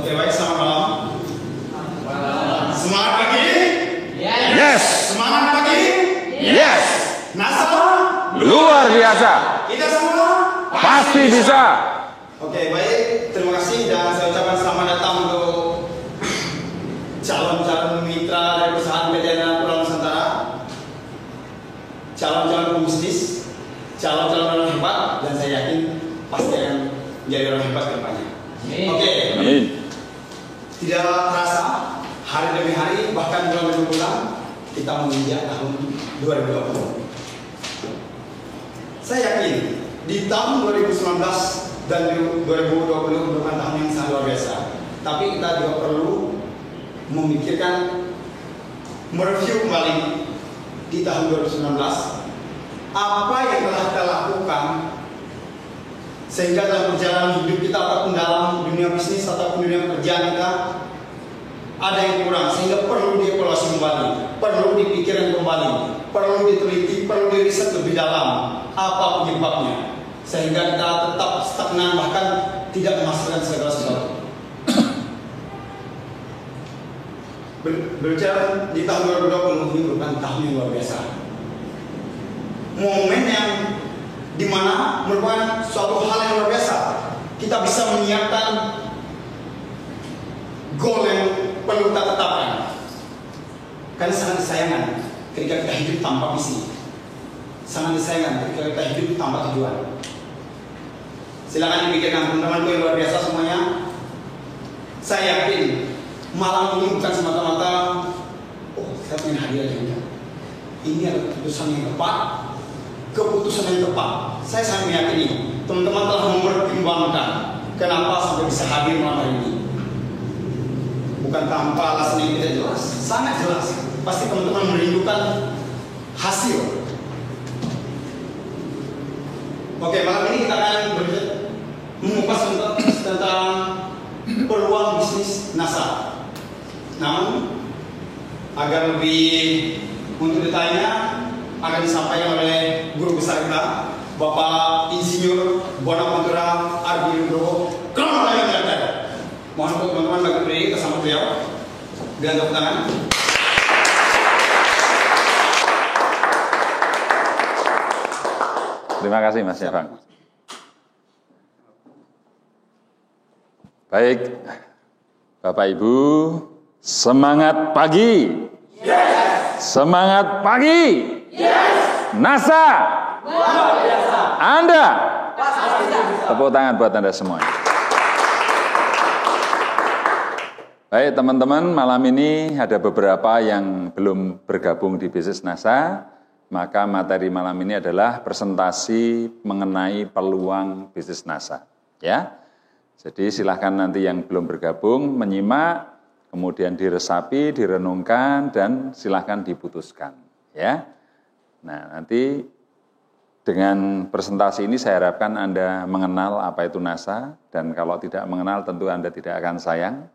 Oke, baik, selamat malam. Semangat pagi? Yes. Semangat pagi? Yes. NASA? Luar biasa. Kita semua? Pasti bisa. Oke, baik. Terima kasih dan saya ucapkan selamat datang untuk calon-calon mitra dari perusahaan PT Ananda Pulau Nusantara, calon-calon pembisnis, calon-calon orang hebat, dan saya yakin pasti akan menjadi orang hebat ke depannya. Oke. Amin. Tidak terasa, hari demi hari, bahkan bulan demi bulan, kita menginjak tahun 2020. Saya yakin di tahun 2019 dan 2020 merupakan tahun yang sangat luar biasa. Tapi kita juga perlu memikirkan, mereview kembali di tahun 2019 apa yang telah kita lakukan sehingga dalam perjalanan hidup kita ataupun dalam dunia bisnis ataupun dunia pekerjaan kita ada yang kurang, sehingga perlu dievaluasi kembali, perlu dipikirkan kembali, perlu diteliti, perlu diriset lebih dalam apa penyebabnya, sehingga kita tetap stagnan bahkan tidak menghasilkan segala sesuatu. Berbicara di tahun 2020 ini merupakan tahun yang luar biasa, momen yang dimana merupakan suatu hal yang luar biasa. Kita bisa menyiapkan goal yang perlu kita tetapkan. Karena sangat disayangkan ketika kita hidup tanpa misi, sangat disayangkan ketika kita hidup tanpa tujuan. Silakan dipikirkan teman-temanku yang luar biasa semuanya. Saya yakin malam ini bukan semata-mata saya ingin hadir aja. Ini adalah keputusan yang tepat, keputusan yang tepat. Saya sangat meyakini teman-teman telah mempertimbangkan kenapa sampai bisa hadir malam hari ini. Bukan tanpa alasan yang tidak jelas, sangat jelas. Pasti teman-teman merindukan hasil. Oke, malam ini kita akan mengupas tentang peluang bisnis NASA. Namun, agar lebih untuk detailnya akan disampaikan oleh guru besar kita, Bapak Insinyur Bonaventura Ardi Nugroho. Mohon untuk teman-teman bagi berdiri kita sambut beliau dengan tepuk tangan. Terima kasih Mas Yafang. Baik, Bapak Ibu, semangat pagi. Yes. Semangat pagi. Yes. NASA. Luar biasa. Anda. Pasti bisa. Tepuk tangan buat Anda semua. Baik teman-teman, malam ini ada beberapa yang belum bergabung di bisnis NASA, maka materi malam ini adalah presentasi mengenai peluang bisnis NASA. Ya, jadi silahkan nanti yang belum bergabung menyimak, kemudian diresapi, direnungkan, dan silahkan diputuskan. Ya, nah nanti dengan presentasi ini saya harapkan Anda mengenal apa itu NASA, dan kalau tidak mengenal tentu Anda tidak akan sayang.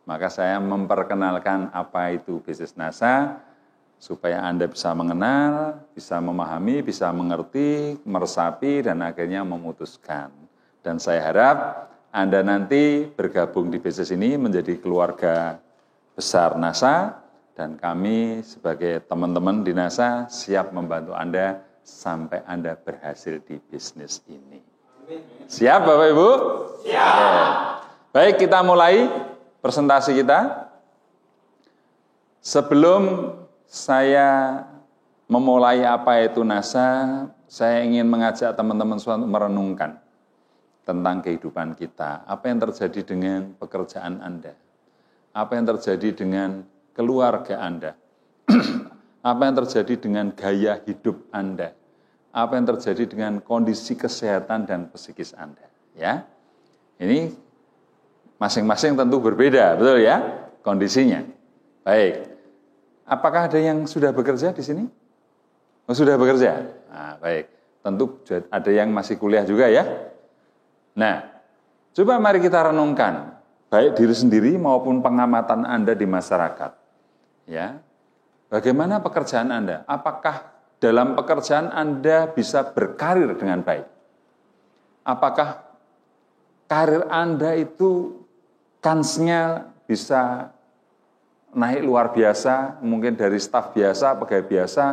Maka saya memperkenalkan apa itu bisnis NASA, supaya Anda bisa mengenal, bisa memahami, bisa mengerti, meresapi, dan akhirnya memutuskan. Dan saya harap Anda nanti bergabung di bisnis ini menjadi keluarga besar NASA, dan kami sebagai teman-teman di NASA siap membantu Anda sampai Anda berhasil di bisnis ini. Siap Bapak Ibu? Siap. Oke. Baik, kita mulai presentasi kita. Sebelum saya memulai apa itu NASA, saya ingin mengajak teman-teman untuk merenungkan tentang kehidupan kita. Apa yang terjadi dengan pekerjaan Anda? Apa yang terjadi dengan keluarga Anda? Apa yang terjadi dengan gaya hidup Anda? Apa yang terjadi dengan kondisi kesehatan dan psikis Anda? Ya, ini masing-masing tentu berbeda, betul ya, kondisinya. Baik, apakah ada yang sudah bekerja di sini? Oh, sudah bekerja? Nah, baik, tentu ada yang masih kuliah juga ya. Nah, coba mari kita renungkan, baik diri sendiri maupun pengamatan Anda di masyarakat. Ya, bagaimana pekerjaan Anda? Apakah dalam pekerjaan Anda bisa berkarir dengan baik? Apakah karir Anda itu kansnya bisa naik luar biasa, mungkin dari staf biasa, pegawai biasa,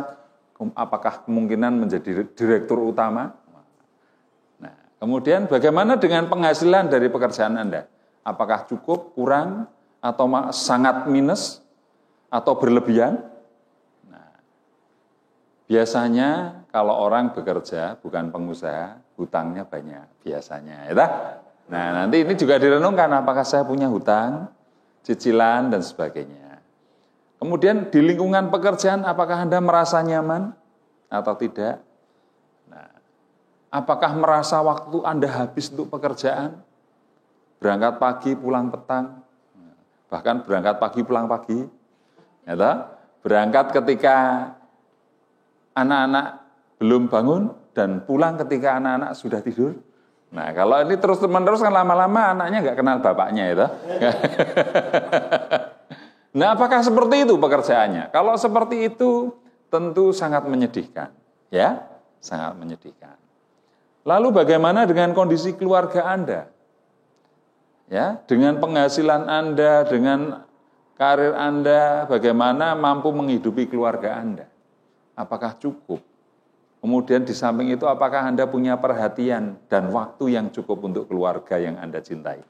apakah kemungkinan menjadi direktur utama? Nah, kemudian bagaimana dengan penghasilan dari pekerjaan Anda? Apakah cukup, kurang, atau sangat minus, atau berlebihan? Nah, biasanya kalau orang bekerja, bukan pengusaha, hutangnya banyak, biasanya. Ya, nah, nanti ini juga direnungkan, apakah saya punya hutang, cicilan, dan sebagainya. Kemudian di lingkungan pekerjaan, apakah Anda merasa nyaman atau tidak? Nah, apakah merasa waktu Anda habis untuk pekerjaan? Berangkat pagi, pulang petang, bahkan berangkat pagi, pulang pagi. Ya, berangkat ketika anak-anak belum bangun dan pulang ketika anak-anak sudah tidur. Nah, kalau ini terus-menerus kan lama-lama anaknya nggak kenal bapaknya itu. Nah, apakah seperti itu pekerjaannya? Kalau seperti itu tentu sangat menyedihkan, ya, sangat menyedihkan. Lalu bagaimana dengan kondisi keluarga Anda? Ya, dengan penghasilan Anda, dengan karir Anda, bagaimana mampu menghidupi keluarga Anda? Apakah cukup? Kemudian di samping itu apakah Anda punya perhatian dan waktu yang cukup untuk keluarga yang Anda cintai?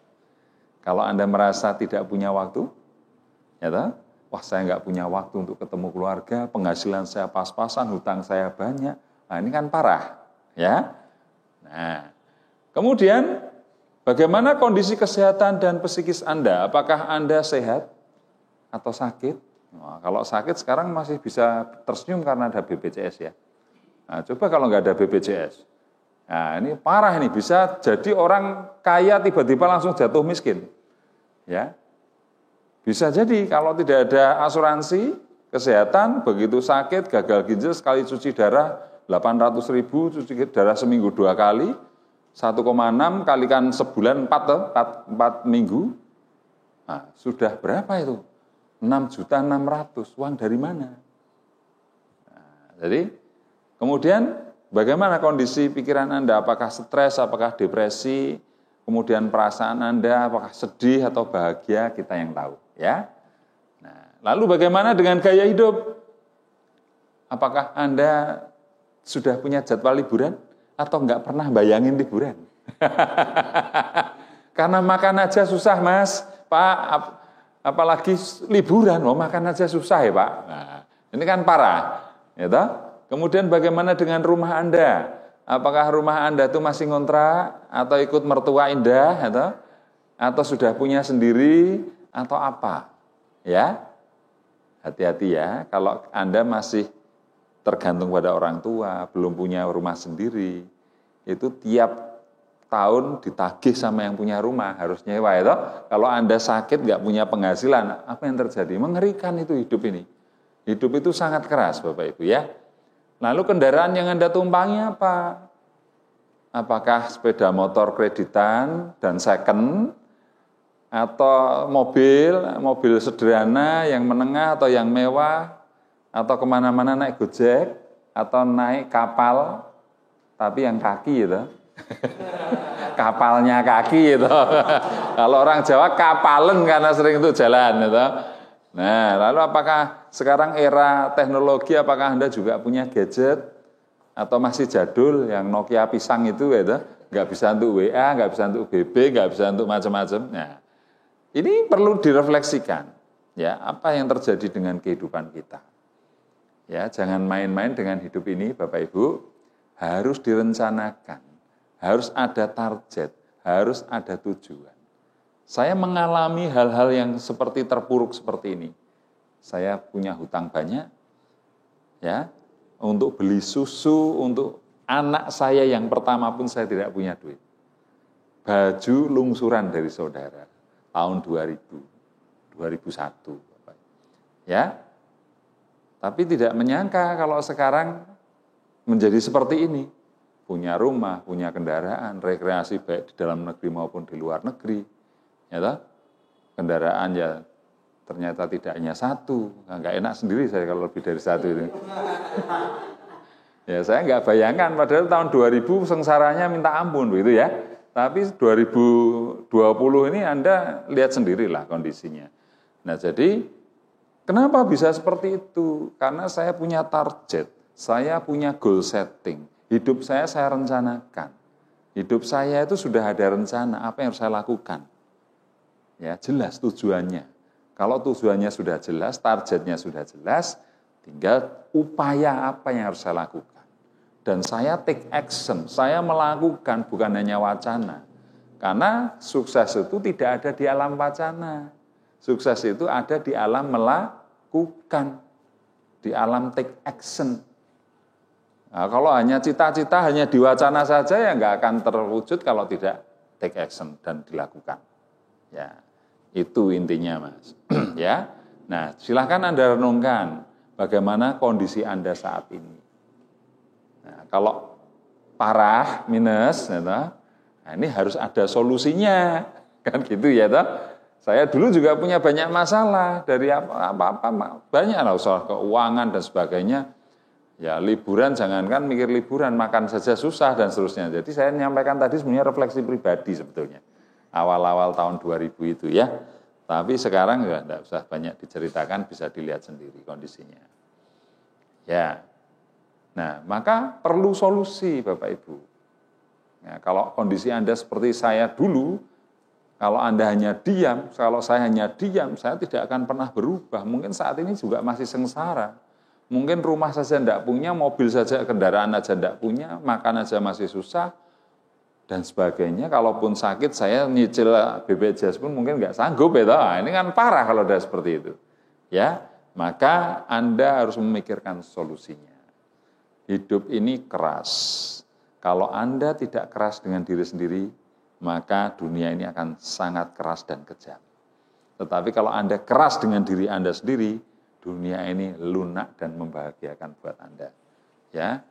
Kalau Anda merasa tidak punya waktu, ya toh? Wah, saya nggak punya waktu untuk ketemu keluarga, penghasilan saya pas-pasan, hutang saya banyak. Nah, ini kan parah, ya. Nah, kemudian bagaimana kondisi kesehatan dan psikis Anda? Apakah Anda sehat atau sakit? Nah, kalau sakit sekarang masih bisa tersenyum karena ada BPJS ya. Nah, coba kalau nggak ada BPJS. Nah, ini parah ini, bisa jadi orang kaya tiba-tiba langsung jatuh miskin. Ya. Bisa jadi kalau tidak ada asuransi kesehatan, begitu sakit, gagal ginjal, sekali cuci darah 800.000, cuci darah seminggu 2 kali, 1,6 kalikan sebulan 4 minggu, nah, sudah berapa itu? 6.600.000, uang dari mana? Nah, jadi kemudian bagaimana kondisi pikiran Anda? Apakah stres, apakah depresi? Kemudian perasaan Anda, apakah sedih atau bahagia? Kita yang tahu, ya. Nah, lalu bagaimana dengan gaya hidup? Apakah Anda sudah punya jadwal liburan atau enggak pernah bayangin liburan? Karena makan aja susah, Mas, Pak. Apalagi liburan, makan aja susah ya, Pak. Nah, ini kan parah, ya toh? Kemudian bagaimana dengan rumah Anda? Apakah rumah Anda itu masih ngontrak atau ikut mertua indah, atau sudah punya sendiri atau apa? Ya, hati-hati ya. Kalau Anda masih tergantung pada orang tua, belum punya rumah sendiri, itu tiap tahun ditagih sama yang punya rumah, harus nyewa ya. Kalau Anda sakit nggak punya penghasilan, apa yang terjadi? Mengerikan itu hidup ini. Hidup itu sangat keras, Bapak Ibu ya. Lalu kendaraan yang Anda tumpangi apa? Apakah sepeda motor kreditan dan second? Atau mobil sederhana yang menengah atau yang mewah? Atau kemana-mana naik Gojek? Atau naik kapal? Tapi yang kaki gitu. Kapalnya kaki gitu. Kalau orang Jawa kapalen karena sering itu jalan gitu. Nah, lalu apakah sekarang era teknologi, apakah Anda juga punya gadget atau masih jadul yang Nokia pisang itu, ya, nggak bisa untuk WA, nggak bisa untuk BB, nggak bisa untuk macam-macam. Nah, ini perlu direfleksikan, ya, apa yang terjadi dengan kehidupan kita. Ya, jangan main-main dengan hidup ini, Bapak Ibu, harus direncanakan, harus ada target, harus ada tujuan. Saya mengalami hal-hal yang seperti terpuruk seperti ini. Saya punya hutang banyak, ya, untuk beli susu, untuk anak saya yang pertama pun saya tidak punya duit. Baju lungsuran dari saudara, tahun 2001. Ya, tapi tidak menyangka kalau sekarang menjadi seperti ini. Punya rumah, punya kendaraan, rekreasi baik di dalam negeri maupun di luar negeri. Ya, kendaraan ya ternyata tidak hanya satu, nggak enak sendiri saya kalau lebih dari satu itu. Ya saya nggak bayangkan, padahal tahun 2000 sengsaranya minta ampun begitu ya. Tapi 2020 ini Anda lihat sendirilah kondisinya. Nah jadi kenapa bisa seperti itu? Karena saya punya target, saya punya goal setting. Hidup saya rencanakan. Hidup saya itu sudah ada rencana apa yang harus saya lakukan. Ya, jelas tujuannya. Kalau tujuannya sudah jelas, targetnya sudah jelas, tinggal upaya apa yang harus saya lakukan. Dan saya take action, saya melakukan bukan hanya wacana. Karena sukses itu tidak ada di alam wacana. Sukses itu ada di alam melakukan, di alam take action. Nah, kalau hanya cita-cita, hanya di wacana saja ya nggak akan terwujud kalau tidak take action dan dilakukan. Ya. Itu intinya, Mas. Ya. Nah, silahkan Anda renungkan bagaimana kondisi Anda saat ini. Nah, kalau parah, minus, nah ini harus ada solusinya. Kan gitu ya, toh? Saya dulu juga punya banyak masalah dari apa-apa banyak lah soal keuangan dan sebagainya. Ya, liburan jangankan mikir liburan, makan saja susah dan seterusnya. Jadi saya menyampaikan tadi sebenarnya refleksi pribadi sebetulnya. Awal-awal tahun 2000 itu ya. Tapi sekarang ya tidak usah banyak diceritakan, bisa dilihat sendiri kondisinya. Ya. Nah, maka perlu solusi Bapak Ibu. Ya, kalau kondisi Anda seperti saya dulu, kalau Anda hanya diam, kalau saya hanya diam, saya tidak akan pernah berubah. Mungkin saat ini juga masih sengsara. Mungkin rumah saja tidak punya, mobil saja, kendaraan saja tidak punya, makan saja masih susah, dan sebagainya. Kalaupun sakit, saya nyicil BPJS pun mungkin nggak sanggup. Ya, nah, ini kan parah kalau udah seperti itu. Ya, maka Anda harus memikirkan solusinya. Hidup ini keras. Kalau Anda tidak keras dengan diri sendiri, maka dunia ini akan sangat keras dan kejam. Tetapi kalau Anda keras dengan diri Anda sendiri, dunia ini lunak dan membahagiakan buat Anda. Ya,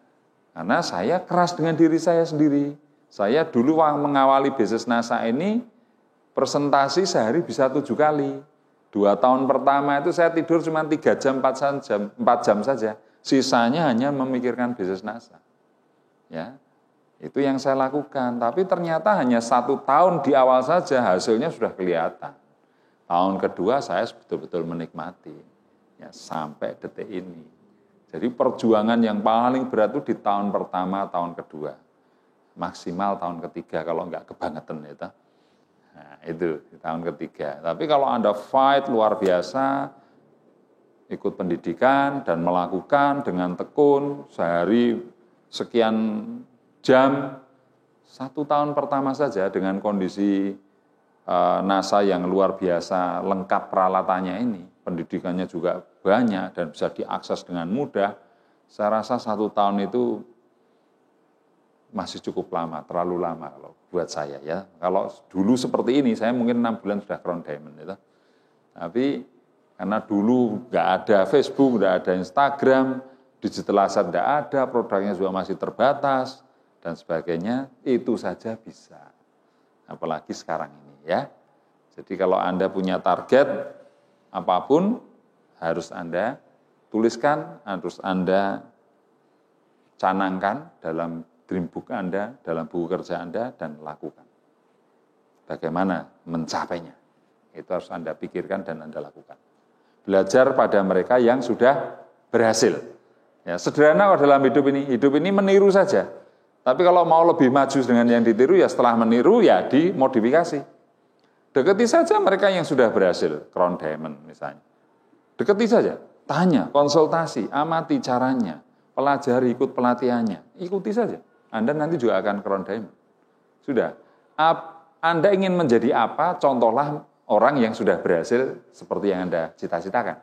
karena saya keras dengan diri saya sendiri. Saya dulu mengawali bisnis NASA ini, presentasi sehari bisa 7 kali. 2 tahun pertama itu saya tidur cuma 3 jam, 4 jam saja. Sisanya hanya memikirkan bisnis NASA. Ya, itu yang saya lakukan. Tapi ternyata hanya 1 tahun di awal saja hasilnya sudah kelihatan. Tahun kedua saya betul-betul menikmati. Ya, sampai detik ini. Jadi perjuangan yang paling berat itu di tahun pertama, tahun kedua. Maksimal tahun ketiga kalau enggak kebangetan itu. Nah, itu di tahun ketiga. Tapi kalau Anda fight luar biasa, ikut pendidikan dan melakukan dengan tekun sehari sekian jam, 1 tahun pertama saja dengan kondisi NASA yang luar biasa lengkap peralatannya ini, pendidikannya juga banyak dan bisa diakses dengan mudah. Saya rasa 1 tahun itu masih cukup lama, terlalu lama kalau buat saya ya. Kalau dulu seperti ini, saya mungkin 6 bulan sudah crown diamond itu. Tapi karena dulu nggak ada Facebook, nggak ada Instagram, digital asset nggak ada, produknya juga masih terbatas dan sebagainya, itu saja bisa. Apalagi sekarang ini ya. Jadi kalau Anda punya target apapun, harus Anda tuliskan, harus Anda canangkan dalam dream book Anda, dalam buku kerja Anda, dan lakukan. Bagaimana mencapainya? Itu harus Anda pikirkan dan Anda lakukan. Belajar pada mereka yang sudah berhasil. Ya, sederhana dalam hidup ini meniru saja. Tapi kalau mau lebih maju dengan yang ditiru, ya setelah meniru, ya dimodifikasi. Deketi saja mereka yang sudah berhasil, crown diamond misalnya. Deketi saja, tanya, konsultasi, amati caranya, pelajari, ikut pelatihannya, ikuti saja. Anda nanti juga akan crown diamond. Sudah. Anda ingin menjadi apa? Contohlah orang yang sudah berhasil seperti yang Anda cita-citakan.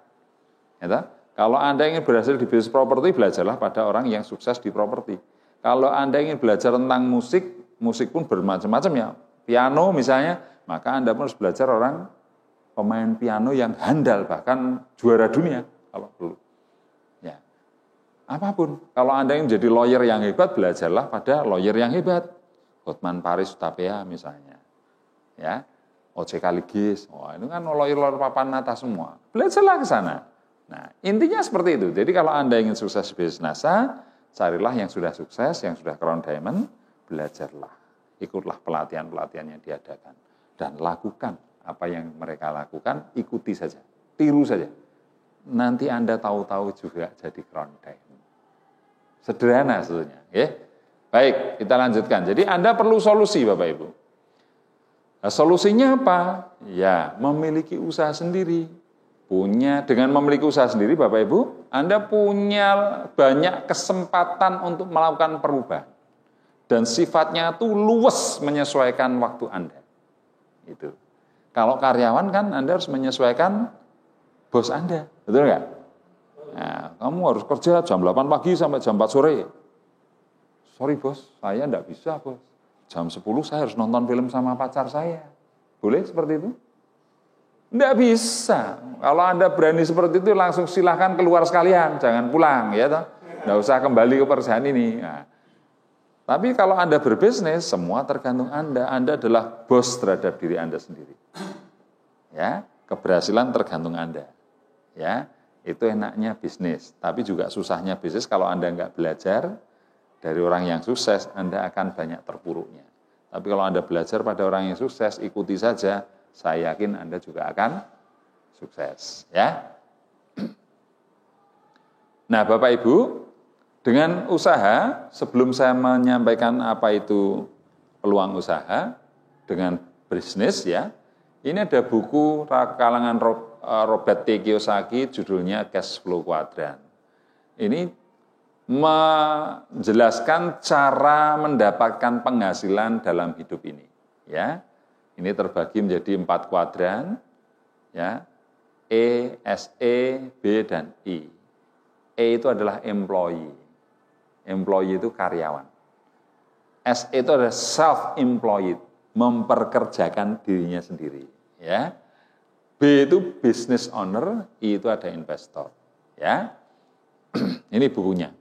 Ya, kalau Anda ingin berhasil di bisnis properti, belajarlah pada orang yang sukses di properti. Kalau Anda ingin belajar tentang musik, musik pun bermacam-macam ya. Piano misalnya, maka Anda pun harus belajar orang pemain piano yang handal, bahkan juara dunia kalau perlu. Apapun, kalau Anda ingin menjadi lawyer yang hebat, belajarlah pada lawyer yang hebat. Hotman Paris Hutapea misalnya. Ya, OJK Ligis, wah ini kan lawyer-lawyer papan atas semua. Belajarlah ke sana. Nah, intinya seperti itu. Jadi kalau Anda ingin sukses di bisnis NASA, carilah yang sudah sukses, yang sudah crown diamond, belajarlah. ikutlah pelatihan-pelatihan yang diadakan. Dan lakukan apa yang mereka lakukan, ikuti saja, tiru saja. Nanti Anda tahu-tahu juga jadi konten. Sederhana sebetulnya. Ya. Baik, kita lanjutkan. Jadi Anda perlu solusi Bapak Ibu. Nah, solusinya apa? Ya, memiliki usaha sendiri. Dengan memiliki usaha sendiri Bapak Ibu, Anda punya banyak kesempatan untuk melakukan perubahan. Dan sifatnya itu luwes menyesuaikan waktu Anda. Itu. Kalau karyawan kan Anda harus menyesuaikan bos Anda, betul nggak? Nah, kamu harus kerja jam 8 pagi sampai jam 4 sore. Sorry bos, saya enggak bisa bos. Jam 10 saya harus nonton film sama pacar saya. Boleh seperti itu? Enggak bisa. Kalau Anda berani seperti itu langsung silahkan keluar sekalian, jangan pulang ya toh. Enggak usah kembali ke perusahaan ini. Nah, tapi kalau Anda berbisnis, semua tergantung Anda. Anda adalah bos terhadap diri Anda sendiri. Ya, keberhasilan tergantung Anda. Ya, itu enaknya bisnis. Tapi juga susahnya bisnis kalau Anda enggak belajar dari orang yang sukses, Anda akan banyak terpuruknya. Tapi kalau Anda belajar pada orang yang sukses, ikuti saja, saya yakin Anda juga akan sukses. Ya. Nah, Bapak Ibu, dengan usaha, sebelum saya menyampaikan apa itu peluang usaha, dengan bisnis ya, ini ada buku kalangan Robert T. Kiyosaki, judulnya Cash Flow Quadrant. Ini menjelaskan cara mendapatkan penghasilan dalam hidup ini. Ya, ini terbagi menjadi 4 kuadran, ya, E, SE, B, dan I. E itu adalah employee. Employee itu karyawan. SE itu adalah self-employed, memperkerjakan dirinya sendiri. Ya. B itu business owner, I itu ada investor. Ya. Ini bukunya.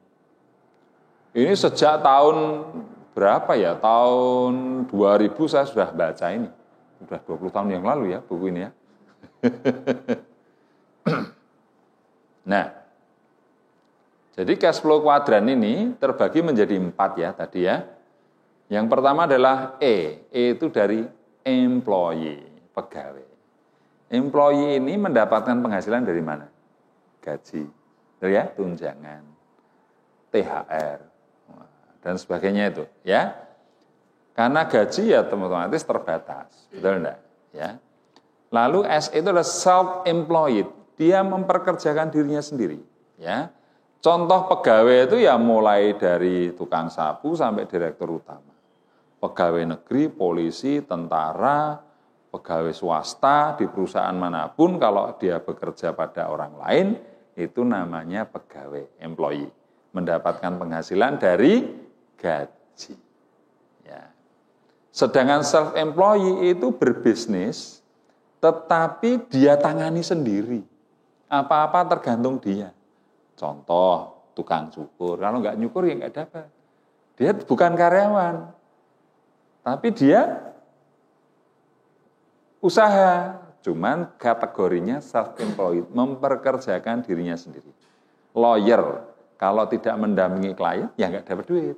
Ini sejak tahun berapa ya? Tahun 2000 saya sudah baca ini. Sudah 20 tahun yang lalu ya buku ini ya. Nah, jadi cash flow kuadran ini terbagi menjadi 4 ya tadi ya. Yang pertama adalah E. E itu dari employee, pegawai. Employee ini mendapatkan penghasilan dari mana? Gaji, ya, tunjangan, THR, dan sebagainya itu, ya. Karena gaji ya otomatis terbatas, betul enggak? Ya. Lalu S itu adalah self-employed, dia memperkerjakan dirinya sendiri, ya. Contoh pegawai itu ya mulai dari tukang sapu sampai direktur utama. Pegawai negeri, polisi, tentara, pegawai swasta di perusahaan manapun kalau dia bekerja pada orang lain itu namanya pegawai, employee. Mendapatkan penghasilan dari gaji. Ya. Sedangkan self-employee itu berbisnis tetapi dia tangani sendiri. Apa-apa tergantung dia. Contoh, tukang cukur. Kalau nggak nyukur ya nggak dapat. Dia bukan karyawan. Tapi dia usaha. Cuman kategorinya self-employed. Memperkerjakan dirinya sendiri. Lawyer, kalau tidak mendampingi klien, ya nggak dapat duit.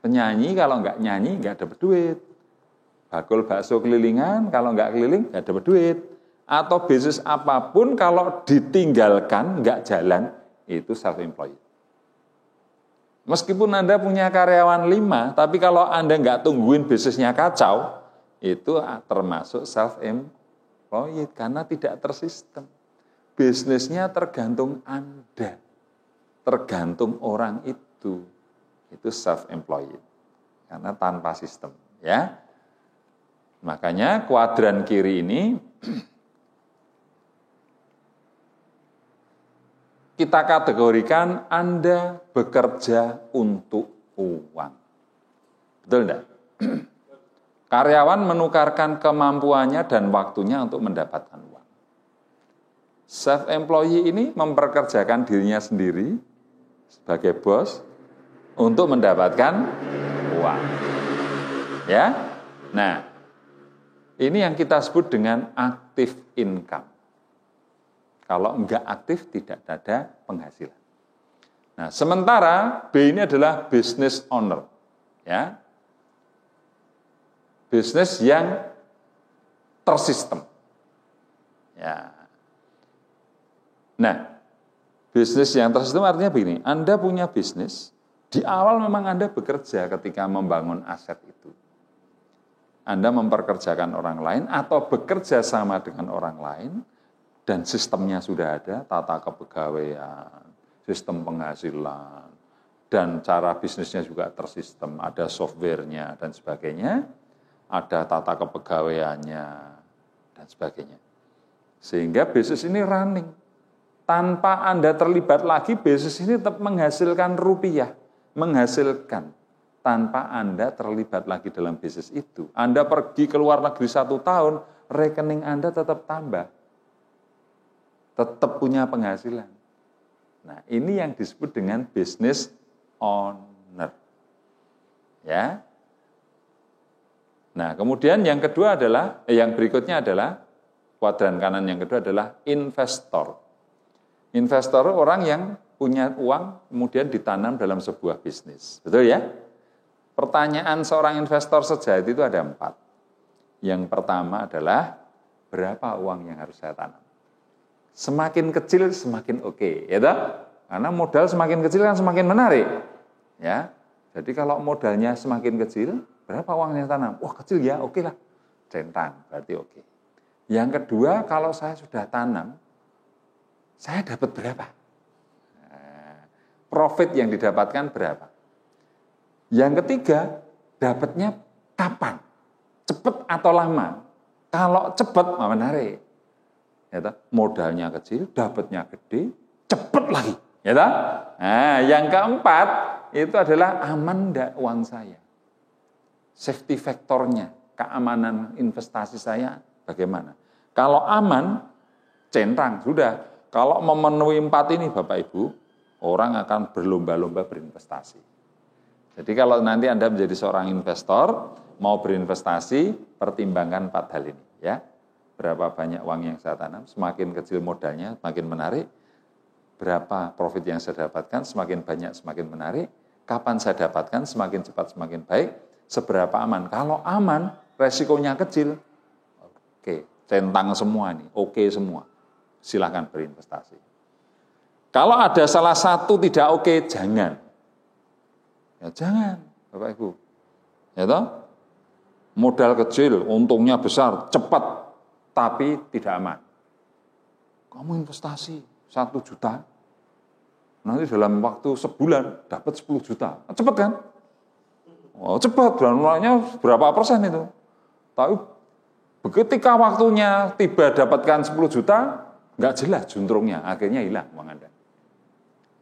Penyanyi, kalau nggak nyanyi, nggak dapat duit. Bakul bakso kelilingan, kalau nggak keliling, nggak dapat duit. Atau bisnis apapun, kalau ditinggalkan, nggak jalan, itu self-employed. Meskipun Anda punya karyawan 5, tapi kalau Anda nggak tungguin bisnisnya kacau, itu termasuk self-employed, karena tidak tersistem. Bisnisnya tergantung Anda, tergantung orang itu self-employed, karena tanpa sistem. Ya, makanya kuadran kiri ini kita kategorikan Anda bekerja untuk uang. Betul enggak? Karyawan menukarkan kemampuannya dan waktunya untuk mendapatkan uang. Self-employee ini memperkerjakan dirinya sendiri sebagai bos untuk mendapatkan uang. Ya? Nah, ini yang kita sebut dengan active income. Kalau enggak aktif, tidak ada penghasilan. Nah, sementara B ini adalah business owner. Ya. bisnis yang tersistem. Ya. Nah, bisnis yang tersistem artinya begini, Anda punya bisnis, di awal memang Anda bekerja ketika membangun aset itu. Anda memperkerjakan orang lain atau bekerja sama dengan orang lain, dan sistemnya sudah ada, tata kepegawaian, sistem penghasilan, dan cara bisnisnya juga tersistem, ada softwarenya dan sebagainya, ada tata kepegawaiannya dan sebagainya. Sehingga bisnis ini running. Tanpa Anda terlibat lagi, bisnis ini tetap menghasilkan rupiah, menghasilkan. Tanpa Anda terlibat lagi dalam bisnis itu. Anda pergi ke luar negeri 1 tahun, rekening Anda tetap tambah. Tetap punya penghasilan. Nah, ini yang disebut dengan business owner. Ya. Nah, kemudian yang kedua adalah, yang berikutnya adalah, kuadran kanan yang kedua adalah investor. Investor orang yang punya uang kemudian ditanam dalam sebuah bisnis. Betul ya? Pertanyaan seorang investor sejati itu ada 4. Yang pertama adalah, berapa uang yang harus saya tanam? Semakin kecil semakin oke, ya toh? Karena modal semakin kecil kan semakin menarik. Ya. Jadi kalau modalnya semakin kecil, berapa uang yang tanam? Wah, kecil ya, oke lah. Centang, berarti oke. Yang kedua, kalau saya sudah tanam, saya dapat berapa? Nah, profit yang didapatkan berapa? Yang ketiga, dapatnya kapan? Cepat atau lama? Kalau cepat, menarik. Ya, modalnya kecil, dapatnya gede, cepat lagi. Ya, nah, yang keempat, itu adalah aman enggak uang saya? Safety faktornya, keamanan investasi saya bagaimana? Kalau aman, centang, sudah. Kalau memenuhi 4 ini Bapak Ibu, orang akan berlomba-lomba berinvestasi. Jadi kalau nanti Anda menjadi seorang investor, mau berinvestasi, pertimbangkan 4 hal ini. Ya. Berapa banyak uang yang saya tanam, semakin kecil modalnya, semakin menarik. Berapa profit yang saya dapatkan, semakin banyak, semakin menarik. Kapan saya dapatkan, semakin cepat, semakin baik. Seberapa aman? Kalau aman, resikonya kecil. Oke, centang semua nih, oke semua. Silakan berinvestasi. Kalau ada salah satu tidak oke, jangan. Ya jangan, Bapak Ibu. Ya toh? Modal kecil, untungnya besar, cepat, tapi tidak aman. Kamu investasi 1 juta, nanti dalam waktu sebulan dapat 10 juta. Cepat kan? Oh, cepat, dan mulanya berapa persen itu? Tapi ketika waktunya tiba dapatkan 10 juta, nggak jelas juntrungnya, akhirnya hilang uang Anda.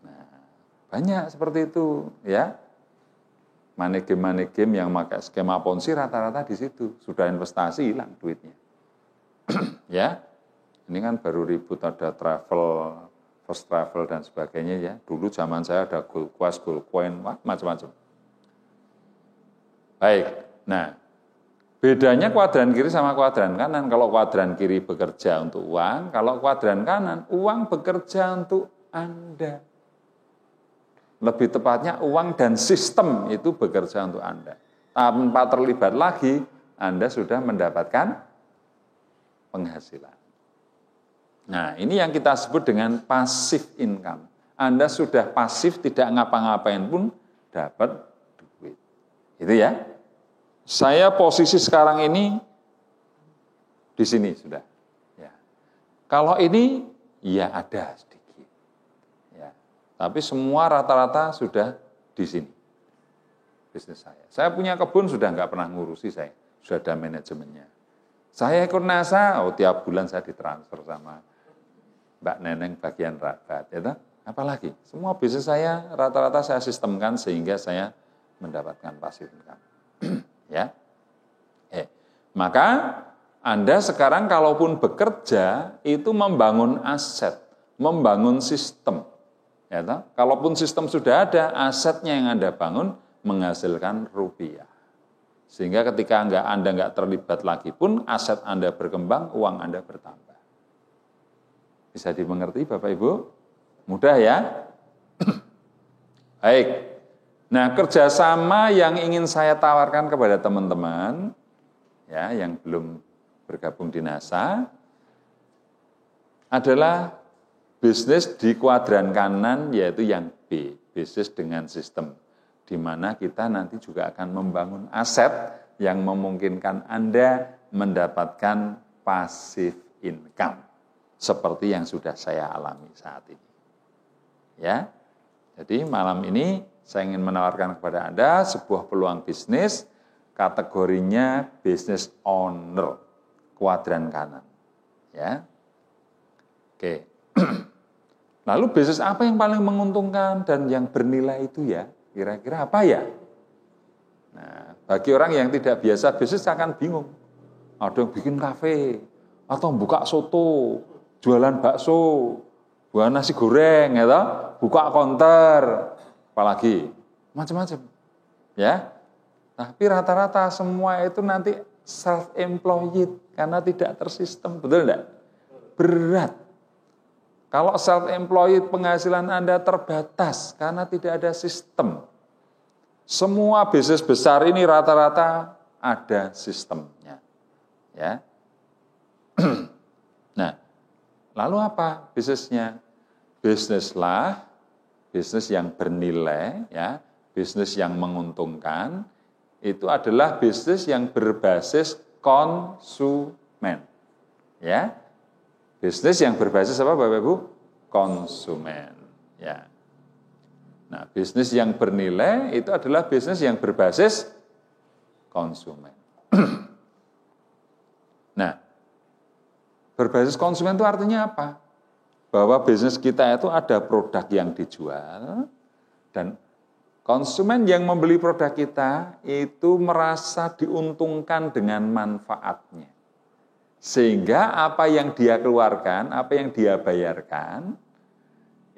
Nah, banyak seperti itu, ya. Money game yang pakai skema ponzi rata-rata di situ. Sudah investasi, hilang duitnya. Ya, ini kan baru ribut ada travel, first travel dan sebagainya ya. Dulu zaman saya ada gold quest, gold coin, macam-macam. Baik, nah bedanya kuadran kiri sama kuadran kanan. Kalau kuadran kiri bekerja untuk uang, kalau kuadran kanan, uang bekerja untuk Anda. Lebih tepatnya uang dan sistem itu bekerja untuk Anda. Tanpa terlibat lagi, Anda sudah mendapatkan penghasilan. Nah, ini yang kita sebut dengan passive income. Anda sudah pasif, tidak ngapa-ngapain pun dapat duit. Itu ya. Saya posisi sekarang ini di sini sudah. Ya. Kalau ini, ya ada sedikit. Ya. Tapi semua rata-rata sudah di sini. Bisnis saya. Saya punya kebun sudah nggak pernah ngurusi saya. Sudah ada manajemennya. Saya ikut NASA, tiap bulan saya ditransfer sama Mbak Neneng bagian rabat. Ya, apalagi, semua bisnis saya rata-rata saya sistemkan sehingga saya mendapatkan passive income. Ya, maka Anda sekarang kalaupun bekerja itu membangun aset, membangun sistem. Ya, kalaupun sistem sudah ada, asetnya yang Anda bangun menghasilkan rupiah. Sehingga ketika Anda nggak terlibat lagi pun, aset Anda berkembang, uang Anda bertambah. Bisa dimengerti Bapak Ibu? Mudah ya? Baik. Nah, kerjasama yang ingin saya tawarkan kepada teman-teman, ya, yang belum bergabung di NASA, adalah bisnis di kuadran kanan, yaitu yang B, bisnis dengan sistem, di mana kita nanti juga akan membangun aset yang memungkinkan Anda mendapatkan passive income, seperti yang sudah saya alami saat ini. Ya, jadi malam ini saya ingin menawarkan kepada Anda sebuah peluang bisnis, kategorinya business owner, kuadran kanan. Ya, oke. Lalu bisnis apa yang paling menguntungkan dan yang bernilai itu ya? Kira-kira apa ya? Nah, bagi orang yang tidak biasa bisnis akan bingung. Ada yang bikin kafe, atau buka soto, jualan bakso, buah nasi goreng, ya, buka konter, apalagi macam-macam. Ya, tapi rata-rata semua itu nanti self-employed karena tidak tersistem, betul enggak? Berat. Kalau self-employed penghasilan Anda terbatas karena tidak ada sistem. Semua bisnis besar ini rata-rata ada sistemnya. Ya. Nah, lalu apa bisnisnya? Bisnislah bisnis yang bernilai, ya, bisnis yang menguntungkan, itu adalah bisnis yang berbasis konsumen. Ya. Bisnis yang berbasis apa Bapak Ibu? Konsumen. Ya. Nah, bisnis yang bernilai itu adalah bisnis yang berbasis konsumen. Nah, berbasis konsumen itu artinya apa? Bahwa bisnis kita itu ada produk yang dijual dan konsumen yang membeli produk kita itu merasa diuntungkan dengan manfaatnya. Sehingga apa yang dia keluarkan, apa yang dia bayarkan,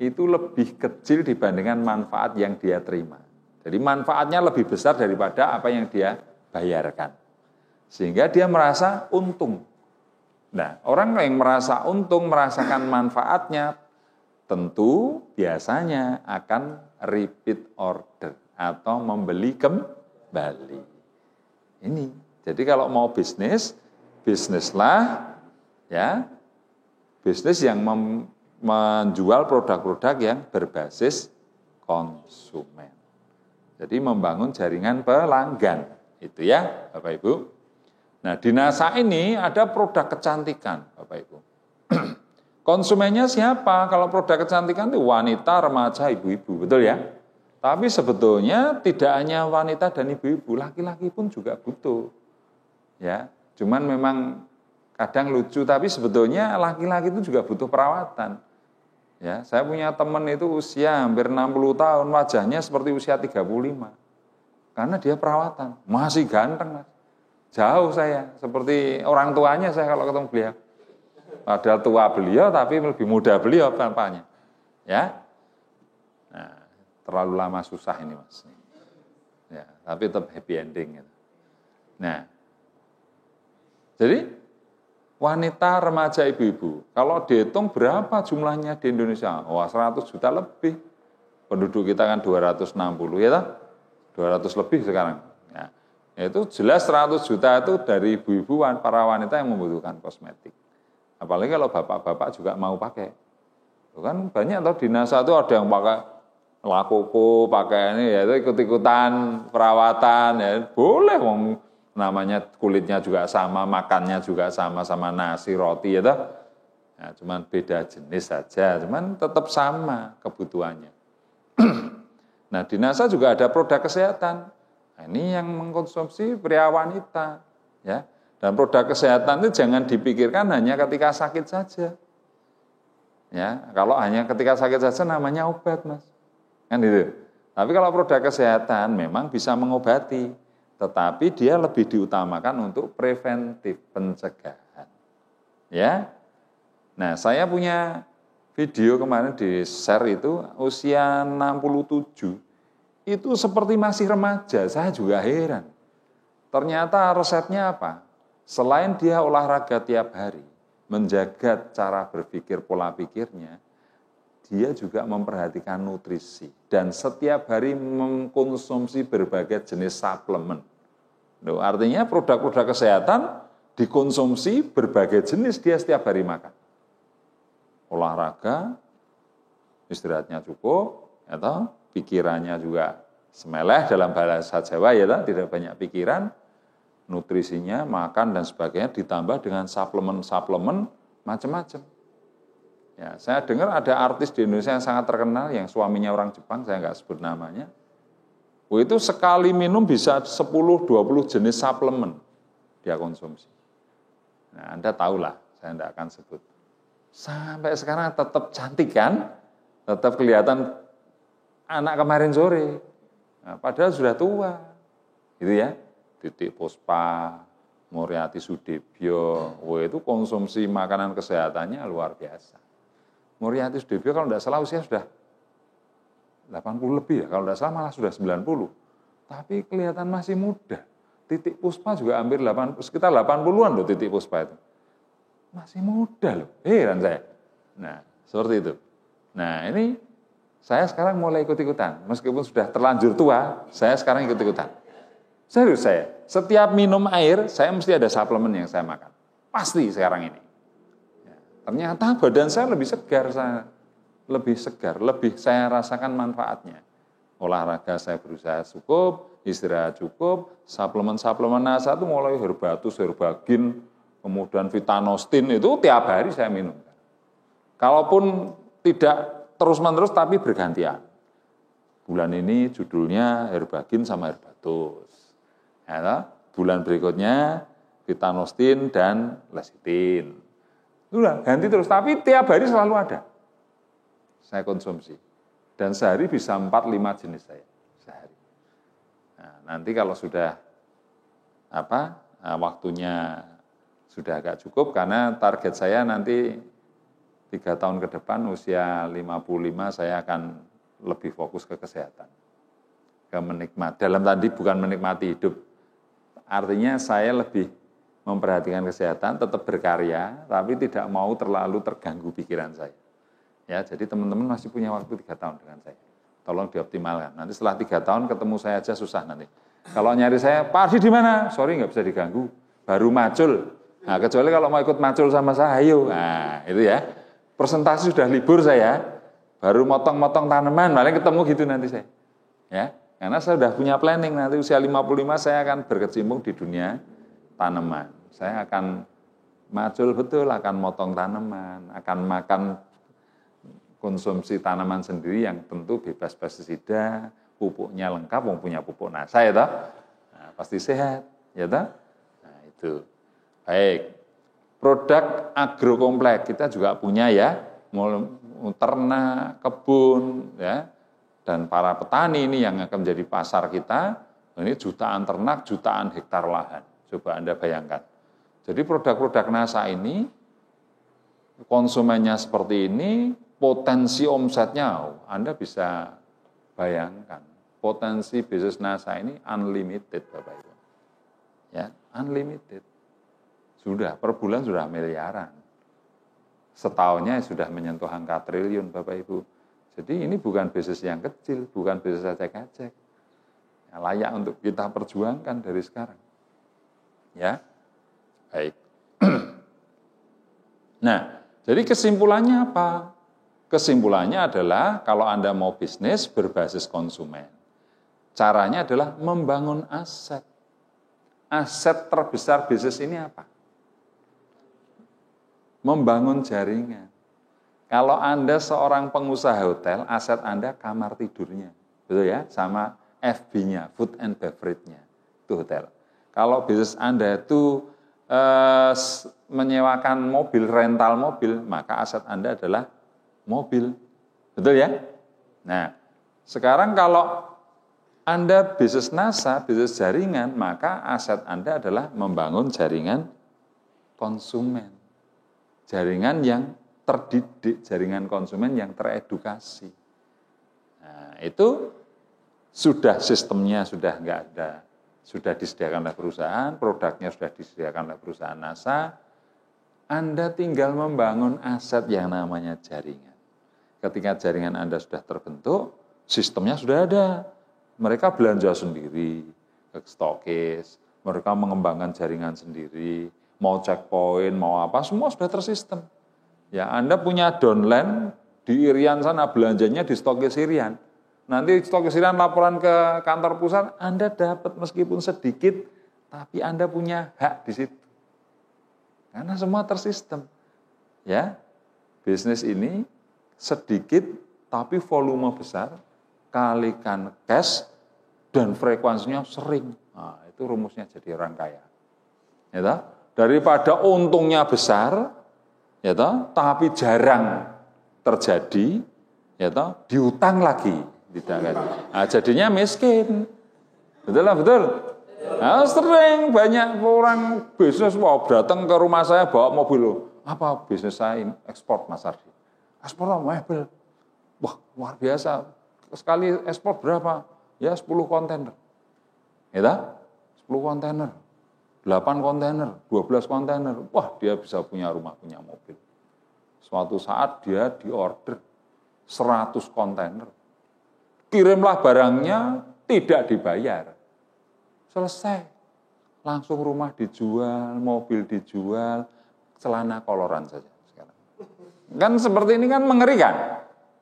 itu lebih kecil dibandingkan manfaat yang dia terima. Jadi manfaatnya lebih besar daripada apa yang dia bayarkan. Sehingga dia merasa untung. Nah, orang yang merasa untung, merasakan manfaatnya, tentu biasanya akan repeat order atau membeli kembali. Ini, jadi kalau mau bisnislah, ya, bisnis yang menjual produk-produk yang berbasis konsumen. Jadi membangun jaringan pelanggan, itu ya, Bapak Ibu. Nah, di NASA ini ada produk kecantikan, Bapak Ibu. Konsumennya siapa? Kalau produk kecantikan itu wanita, remaja, ibu-ibu, betul ya? Tapi sebetulnya tidak hanya wanita dan ibu-ibu, laki-laki pun juga butuh. Ya, cuman memang kadang lucu, tapi sebetulnya laki-laki itu juga butuh perawatan. Ya, saya punya teman itu usia hampir 60 tahun, wajahnya seperti usia 35. Karena dia perawatan, masih ganteng, Mas. Jauh saya, seperti orang tuanya saya kalau ketemu beliau. Padahal tua beliau, tapi lebih muda beliau tampaknya. Ya, nah, terlalu lama susah ini, Mas. Ya, tapi tetap happy ending. Gitu. Nah, jadi wanita, remaja, ibu-ibu, kalau dihitung berapa jumlahnya di Indonesia? Wah, 100 juta lebih. Penduduk kita kan 260, ya tak? 200 lebih sekarang. Ya. Itu jelas 100 juta itu dari ibu-ibu, para wanita yang membutuhkan kosmetik. Apalagi kalau bapak-bapak juga mau pakai. Itu kan banyak atau di NASA itu ada yang pakai lakoko, pakai ini, ya itu ikut-ikutan perawatan, ya boleh, namanya kulitnya juga sama, makannya juga sama nasi, roti, ya toh. Nah, cuman beda jenis saja, cuman tetap sama kebutuhannya. Nah, di NASA juga ada produk kesehatan. Nah, ini yang mengkonsumsi pria wanita, ya. Dan produk kesehatan itu jangan dipikirkan hanya ketika sakit saja. Ya, kalau hanya ketika sakit saja namanya obat, Mas. Kan gitu. Tapi kalau produk kesehatan memang bisa mengobati, tetapi dia lebih diutamakan untuk preventif, pencegahan. Ya. Nah, saya punya video kemarin di-share itu usia 67. Itu seperti masih remaja, saya juga heran. Ternyata resepnya apa? Selain dia olahraga tiap hari, menjaga cara berpikir, pola pikirnya, dia juga memperhatikan nutrisi. Dan setiap hari mengkonsumsi berbagai jenis suplemen. Loh, artinya produk-produk kesehatan dikonsumsi berbagai jenis dia setiap hari makan. Olahraga, istirahatnya cukup, atau pikirannya juga semeleh dalam bahasa Jawa ya, tidak banyak pikiran, nutrisinya, makan dan sebagainya ditambah dengan suplemen-suplemen macam-macam. Ya, saya dengar ada artis di Indonesia yang sangat terkenal yang suaminya orang Jepang, saya nggak sebut namanya. Itu sekali minum bisa 10-20 jenis suplemen dia konsumsi. Nah, Anda tahulah, saya tidak akan sebut. Sampai sekarang tetap cantik kan? Tetap kelihatan anak kemarin sore. Nah, padahal sudah tua. Gitu ya. Titik Puspa, Muriati Sudibyo, itu konsumsi makanan kesehatannya luar biasa. Muriati Sudibyo kalau tidak salah usia sudah 80 lebih ya, kalau tidak salah malah sudah 90. Tapi kelihatan masih muda. Titik Puspa juga hampir sekitar 80-an loh Titik Puspa itu. Masih muda loh, heran saya. Nah, seperti itu. Nah, ini saya sekarang mulai ikut-ikutan. Meskipun sudah terlanjur tua, saya sekarang ikut-ikutan. Serius saya, setiap minum air, saya mesti ada suplemen yang saya makan. Pasti sekarang ini. Ya, ternyata badan saya lebih segar, lebih saya rasakan manfaatnya. Olahraga saya berusaha cukup, istirahat cukup, suplemen-suplemen NASA itu mulai Herbatus, Herbagin, kemudian Vitanostin itu tiap hari saya minum. Kalaupun tidak terus-menerus tapi bergantian. Bulan ini judulnya Herbagin sama Herbatus. Ya, bulan berikutnya Vitanostin dan Lecithin. Sudah ganti terus, tapi tiap hari selalu ada. Saya konsumsi. Dan sehari bisa 4-5 jenis saya sehari. Nah, nanti kalau sudah waktunya sudah agak cukup, karena target saya nanti 3 tahun ke depan usia 55 saya akan lebih fokus ke kesehatan. Ke dalam tadi bukan menikmati hidup. Artinya saya lebih memperhatikan kesehatan, tetap berkarya, tapi tidak mau terlalu terganggu pikiran saya. Ya, jadi teman-teman masih punya waktu 3 tahun dengan saya. Tolong dioptimalkan. Nanti setelah 3 tahun ketemu saya aja susah nanti. Kalau nyari saya, Pak Ardi di mana? Sorry, nggak bisa diganggu. Baru macul. Nah, kecuali kalau mau ikut macul sama saya, ayo. Nah, itu ya. Presentasi sudah libur saya, baru motong-motong tanaman, paling ketemu gitu nanti saya. Ya, karena saya sudah punya planning, nanti usia 55 saya akan berkecimpung di dunia tanaman. Saya akan macul betul, akan motong tanaman, akan makan konsumsi tanaman sendiri yang tentu bebas pestisida, pupuknya lengkap, punya pupuk NASA ya toh. Nah, pasti sehat, ya toh. Nah, itu. Baik. Produk agrokompleks kita juga punya ya, ternak, kebun, ya, dan para petani ini yang akan menjadi pasar kita. Ini jutaan ternak, jutaan hektar lahan. Coba Anda bayangkan. Jadi produk-produk NASA ini, konsumennya seperti ini, potensi omsetnya, Anda bisa bayangkan. Potensi bisnis NASA ini unlimited, Bapak Ibu. Ya, unlimited. Sudah, per bulan sudah miliaran. Setahunnya sudah menyentuh angka triliun, Bapak Ibu. Jadi ini bukan bisnis yang kecil, bukan bisnis acek-acek. Ya, layak untuk kita perjuangkan dari sekarang. Ya, baik. Nah, jadi kesimpulannya apa? Kesimpulannya adalah kalau Anda mau bisnis berbasis konsumen. Caranya adalah membangun aset. Aset terbesar bisnis ini apa? Membangun jaringan. Kalau Anda seorang pengusaha hotel, aset Anda kamar tidurnya. Betul ya? Sama FB-nya, food and beverage-nya. Itu hotel. Kalau bisnis Anda itu menyewakan mobil, rental mobil, maka aset Anda adalah mobil. Betul ya? Nah, sekarang kalau Anda bisnis NASA, bisnis jaringan, maka aset Anda adalah membangun jaringan konsumen. Jaringan yang terdidik, jaringan konsumen yang teredukasi. Nah, itu sudah sistemnya sudah enggak ada, sudah disediakan oleh perusahaan, produknya sudah disediakan oleh perusahaan NASA. Anda tinggal membangun aset yang namanya jaringan. Ketika jaringan Anda sudah terbentuk, sistemnya sudah ada. Mereka belanja sendiri, ke stokis, Mereka mengembangkan jaringan sendiri, mau checkpoint, mau apa, semua sudah tersistem. Ya, Anda punya downline di Irian sana, belanjanya di Stokis Irian. Nanti Stokis Irian laporan ke kantor pusat, Anda dapat meskipun sedikit, tapi Anda punya hak di situ. Karena semua tersistem. Ya, bisnis ini sedikit tapi volume besar, kalikan cash dan frekuensinya sering. Nah, itu rumusnya jadi orang kaya. Ya toh? Daripada untungnya besar, ya toh, tapi jarang terjadi, ya toh, diutang lagi, tidak kan. Nah, jadinya miskin. Betul lah, betul. Nah, sering banyak orang bisnis datang ke rumah saya bawa mobil. Apa bisnis saya ekspor, Mas Ardi? Ekspor mebel. Wah, luar biasa. Sekali ekspor berapa? Ya 10 kontainer. Ya, 10 kontainer. 8 kontainer, 12 kontainer. Wah, dia bisa punya rumah, punya mobil. Suatu saat dia diorder 100 kontainer. Kirimlah barangnya, tidak dibayar. Selesai. Langsung rumah dijual, mobil dijual, celana koloran saja sekarang. Kan seperti ini kan mengerikan.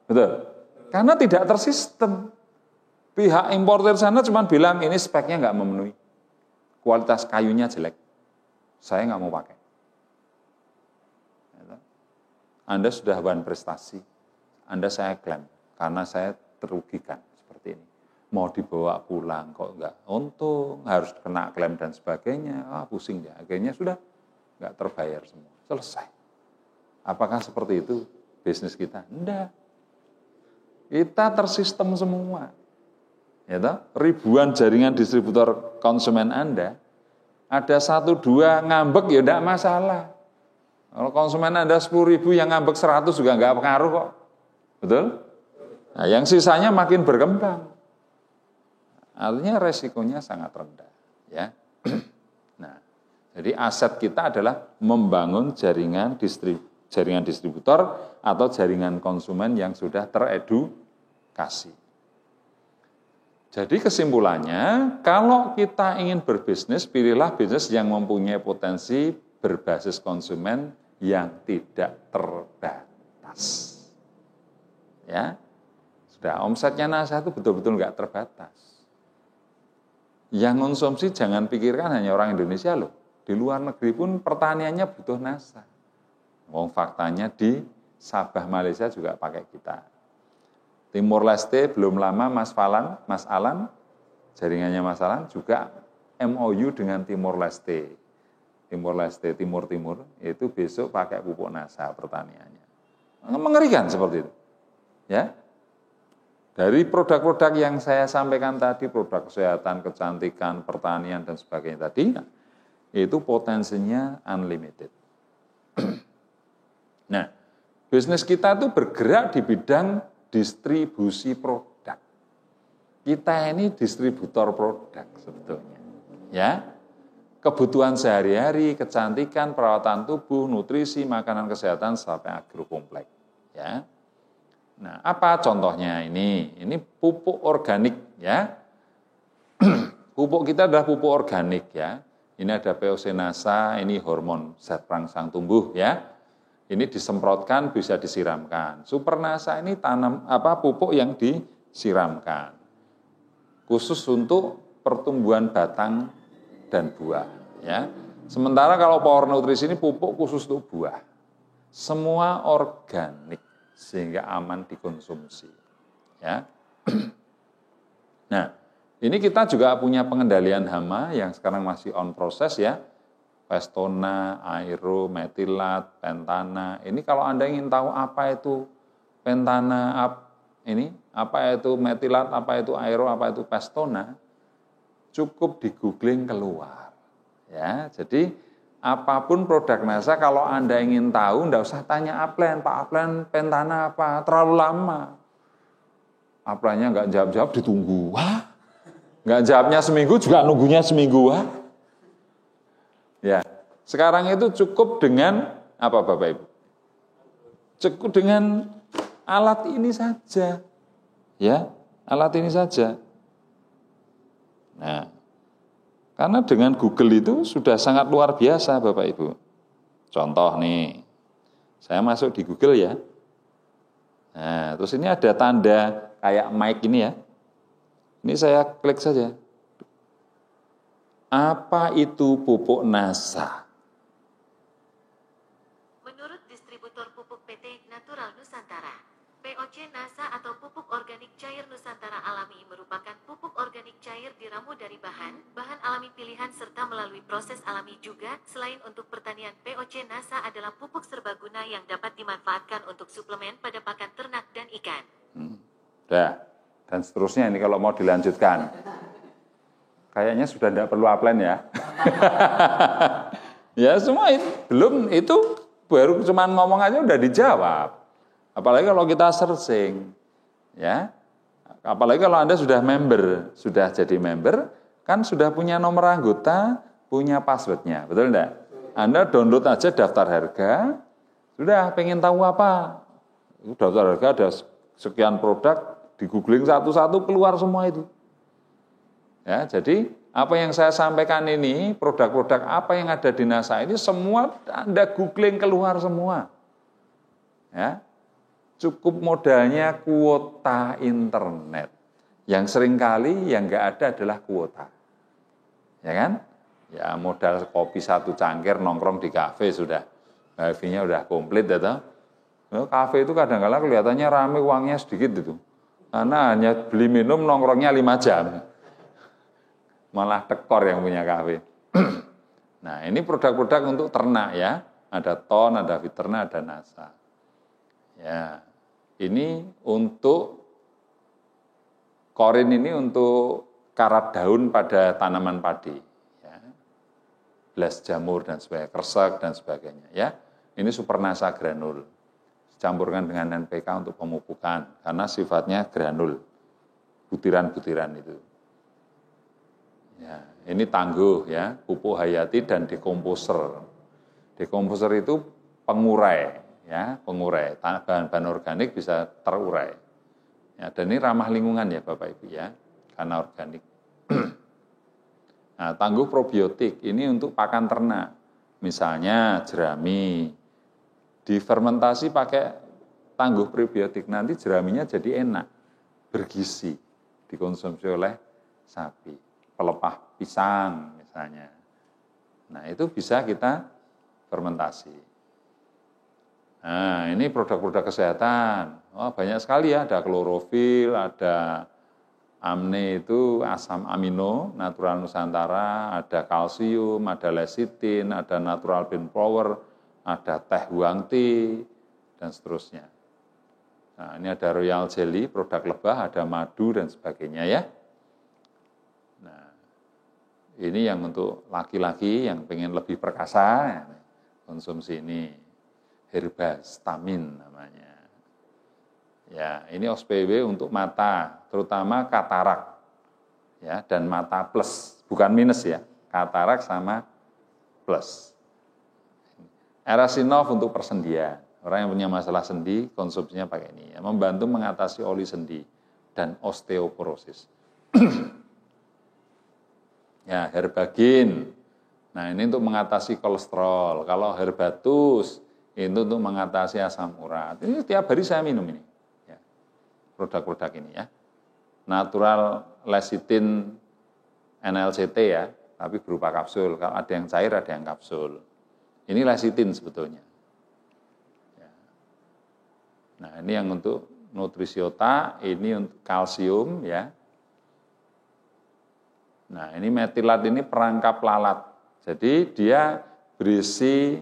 Betul? Karena tidak tersistem. Pihak importer sana cuma bilang ini speknya nggak memenuhi. Kualitas kayunya jelek. Saya nggak mau pakai. Anda sudah bahan prestasi. Anda saya klaim. Karena saya terugikan seperti ini. Mau dibawa pulang kok nggak untung. Harus kena klaim dan sebagainya. Pusing ya. Akhirnya sudah nggak terbayar semua. Selesai. Apakah seperti itu bisnis kita? Enggak. Kita tersistem semua. Ya toh? Ribuan jaringan distributor konsumen Anda, ada 1-2 ngambek ya enggak masalah. Kalau konsumen Anda 10.000 yang ngambek 100 juga enggak pengaruh kok. Betul? Nah, yang sisanya makin berkembang. Artinya resikonya sangat rendah. Ya. Nah, jadi aset kita adalah membangun jaringan distributor atau jaringan konsumen yang sudah teredukasi. Jadi kesimpulannya, kalau kita ingin berbisnis, pilihlah bisnis yang mempunyai potensi berbasis konsumen yang tidak terbatas. Ya, sudah omsetnya NASA itu betul-betul nggak terbatas. Yang konsumsi jangan pikirkan hanya orang Indonesia loh. Di luar negeri pun pertaniannya butuh NASA. Faktanya di Sabah Malaysia juga pakai kita. Timur Leste belum lama Mas Alan, jaringannya Mas Alan juga MOU dengan Timur Leste. Timur Leste, Timur, itu besok pakai pupuk NASA pertaniannya. Mengerikan seperti itu. Ya. Dari produk-produk yang saya sampaikan tadi, produk kesehatan, kecantikan, pertanian, dan sebagainya tadi, itu potensinya unlimited. Nah, bisnis kita itu bergerak di bidang distribusi produk. Kita ini distributor produk sebetulnya. Ya. Kebutuhan sehari-hari, kecantikan, perawatan tubuh, nutrisi, makanan kesehatan sampai agrokompleks. Ya. Nah, apa contohnya ini? Ini pupuk organik ya. Pupuk kita adalah pupuk organik ya. Ini ada POC-NASA, ini hormon zat perangsang tumbuh ya. Ini disemprotkan, bisa disiramkan. Supernasa ini pupuk yang disiramkan. Khusus untuk pertumbuhan batang dan buah. Ya. Sementara kalau Power Nutrisi ini pupuk khusus untuk buah. Semua organik, sehingga aman dikonsumsi. Ya. Nah, ini kita juga punya pengendalian hama yang sekarang masih on proses ya. Pestona, Aero, Metilat, Pentana. Ini kalau Anda ingin tahu apa itu Pentana, apa itu Metilat, apa itu Aero, apa itu Pestona, cukup di googling keluar. Ya, jadi apapun produk NASA kalau Anda ingin tahu, enggak usah tanya Aplen, Pak Aplen, Pentana apa, terlalu lama. Aplennya enggak jawab-jawab, ditunggu. Wah, enggak jawabnya seminggu, juga nunggunya seminggu. Wah. Ya, sekarang itu cukup dengan apa Bapak Ibu? Cukup dengan alat ini saja. Ya, alat ini saja. Nah, Karena dengan Google itu sudah sangat luar biasa Bapak Ibu. Contoh nih, saya masuk di Google ya. Nah, terus ini ada tanda kayak mic ini ya. Ini saya klik saja. Apa itu pupuk NASA? Menurut distributor pupuk PT Natural Nusantara, POC NASA atau pupuk organik cair Nusantara alami merupakan pupuk organik cair diramu dari bahan alami pilihan serta melalui proses alami juga. Selain untuk pertanian, POC NASA adalah pupuk serbaguna yang dapat dimanfaatkan untuk suplemen pada pakan ternak dan ikan. Dan seterusnya ini kalau mau dilanjutkan. Kayaknya sudah tidak perlu upline ya. Ya semua itu, belum itu baru cuma ngomong aja udah dijawab. Apalagi kalau kita searching, ya. Apalagi kalau Anda sudah jadi member, kan sudah punya nomor anggota, punya passwordnya, betul enggak? Anda download aja daftar harga, sudah pengen tahu apa? Daftar harga ada sekian produk, di googling satu-satu keluar semua itu. Ya, jadi apa yang saya sampaikan ini, produk-produk apa yang ada di NASA ini semua Anda googling keluar semua. Ya. Cukup modalnya kuota internet. Yang seringkali yang enggak ada adalah kuota. Ya kan? Ya modal kopi 1 cangkir nongkrong di kafe sudah. Wifi-nya udah komplit ya toh. Kafe itu kadang-kadang kelihatannya ramai, uangnya sedikit itu. Karena hanya beli minum nongkrongnya 5 jam. Malah tekor yang punya kafe. Nah, ini produk-produk untuk ternak ya. Ada ton, ada Viterna, ada NASA. Ya, ini untuk korin ini untuk karat daun pada tanaman padi. Ya. Belas jamur dan sebagainya, kresek dan sebagainya. Ya, ini super NASA granul. Campurkan dengan NPK untuk pemupukan karena sifatnya granul, butiran-butiran itu. Ya, ini tangguh ya, pupuk hayati dan dekomposer. Dekomposer itu pengurai, ya, pengurai. Bahan-bahan organik bisa terurai. Ya, dan ini ramah lingkungan ya Bapak Ibu ya, karena organik. Nah, tangguh probiotik ini untuk pakan ternak. Misalnya jerami, difermentasi pakai tangguh probiotik, nanti jeraminya jadi enak, bergizi, dikonsumsi oleh sapi. Pelepah pisang misalnya. Nah, itu bisa kita fermentasi. Nah, ini produk-produk kesehatan. Oh, banyak sekali ya, ada klorofil, ada amne itu asam amino, natural Nusantara, ada kalsium, ada lecithin, ada natural bean flour, ada teh huang tea, dan seterusnya. Nah, ini ada royal jelly, produk lebah, ada madu, dan sebagainya ya. Ini yang untuk laki-laki yang pengen lebih perkasa, konsumsi ini. Herbastamin namanya. Ya, ini OSPW untuk mata, terutama katarak. Ya, dan mata plus, bukan minus ya. Katarak sama plus. Erasinov untuk persendian. Orang yang punya masalah sendi, konsumsinya pakai ini. Ya, membantu mengatasi oli sendi dan osteoporosis. Ya, herbagin. Nah, ini untuk mengatasi kolesterol. Kalau herbatus, itu untuk mengatasi asam urat. Ini tiap hari saya minum ini. Ya, produk-produk ini ya. Natural lecithin NLCT ya, tapi berupa kapsul. Kalau ada yang cair, ada yang kapsul. Ini lecithin sebetulnya. Ya. Nah, ini yang untuk nutrisi otak, ini untuk kalsium ya. Nah, ini metilat ini perangkap lalat. Jadi dia berisi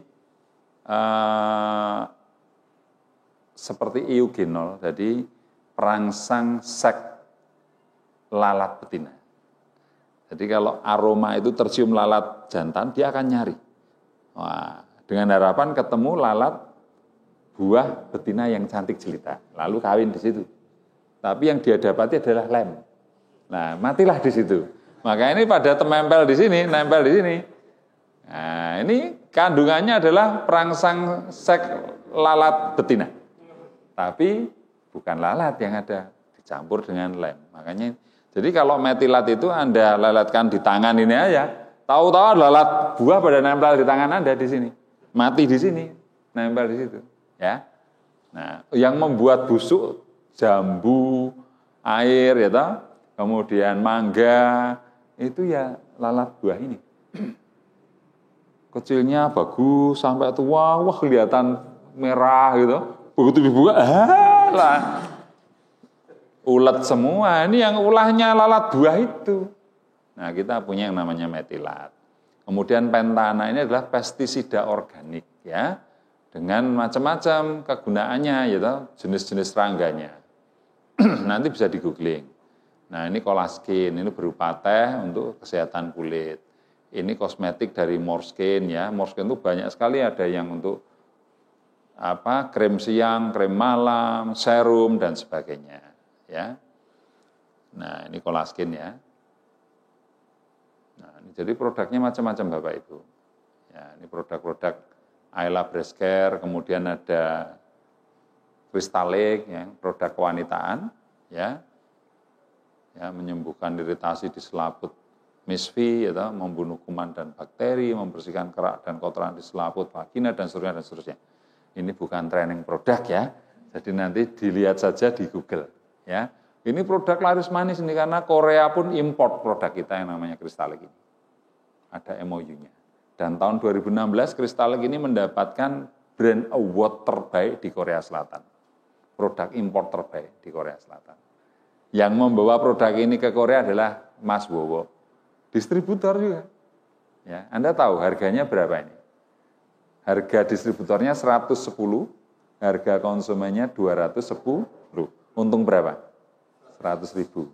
seperti eugenol, jadi perangsang sek lalat betina. Jadi kalau aroma itu tercium lalat jantan, dia akan nyari. Wah, dengan harapan ketemu lalat buah betina yang cantik jelita, lalu kawin di situ. Tapi yang dia dapati adalah lem. Nah, matilah di situ. Maka ini pada nempel di sini, nempel di sini. Nah, ini kandungannya adalah perangsang sek lalat betina. Tapi bukan lalat yang ada, dicampur dengan lem. Makanya, jadi kalau metilat itu Anda leletkan di tangan ini aja, Tahu-tahu lalat buah pada nempel di tangan Anda di sini. Mati di sini, nempel di situ, ya. Nah, yang membuat busuk jambu, air ya toh, kemudian mangga, itu ya lalat buah ini. Kecilnya bagus sampai tua, wah kelihatan merah gitu. Begitu dibuka, lah. Ulet semua. Ini yang ulahnya lalat buah itu. Nah, kita punya yang namanya metilat. Kemudian pentana ini adalah pestisida organik ya. Dengan macam-macam kegunaannya gitu, jenis-jenis serangganya. Nanti bisa di googling. Nah, ini Colaskin, ini berupa teh untuk kesehatan kulit. Ini kosmetik dari Morskin ya. Morskin itu banyak sekali, ada yang untuk krem siang, krem malam, serum dan sebagainya ya. Nah, ini Colaskin ya. Nah, jadi produknya macam-macam Bapak Ibu. Ya, ini produk-produk Ayla Breast Care, kemudian ada Crystalic ya, produk kewanitaan ya. Ya, menyembuhkan iritasi di selaput misfi, ya, membunuh kuman dan bakteri, membersihkan kerak dan kotoran di selaput vagina dan seterusnya dan seterusnya. Ini bukan training produk ya. Jadi nanti dilihat saja di Google ya. Ini produk laris manis ini karena Korea pun import produk kita yang namanya Crystalic ini. Ada MOU-nya. Dan tahun 2016 Crystalic ini mendapatkan brand award terbaik di Korea Selatan. Produk import terbaik di Korea Selatan. Yang membawa produk ini ke Korea adalah Mas Wowo. Distributor juga. Ya, Anda tahu harganya berapa ini? Harga distributornya 110, harga konsumennya 210. Untung berapa? 100.000.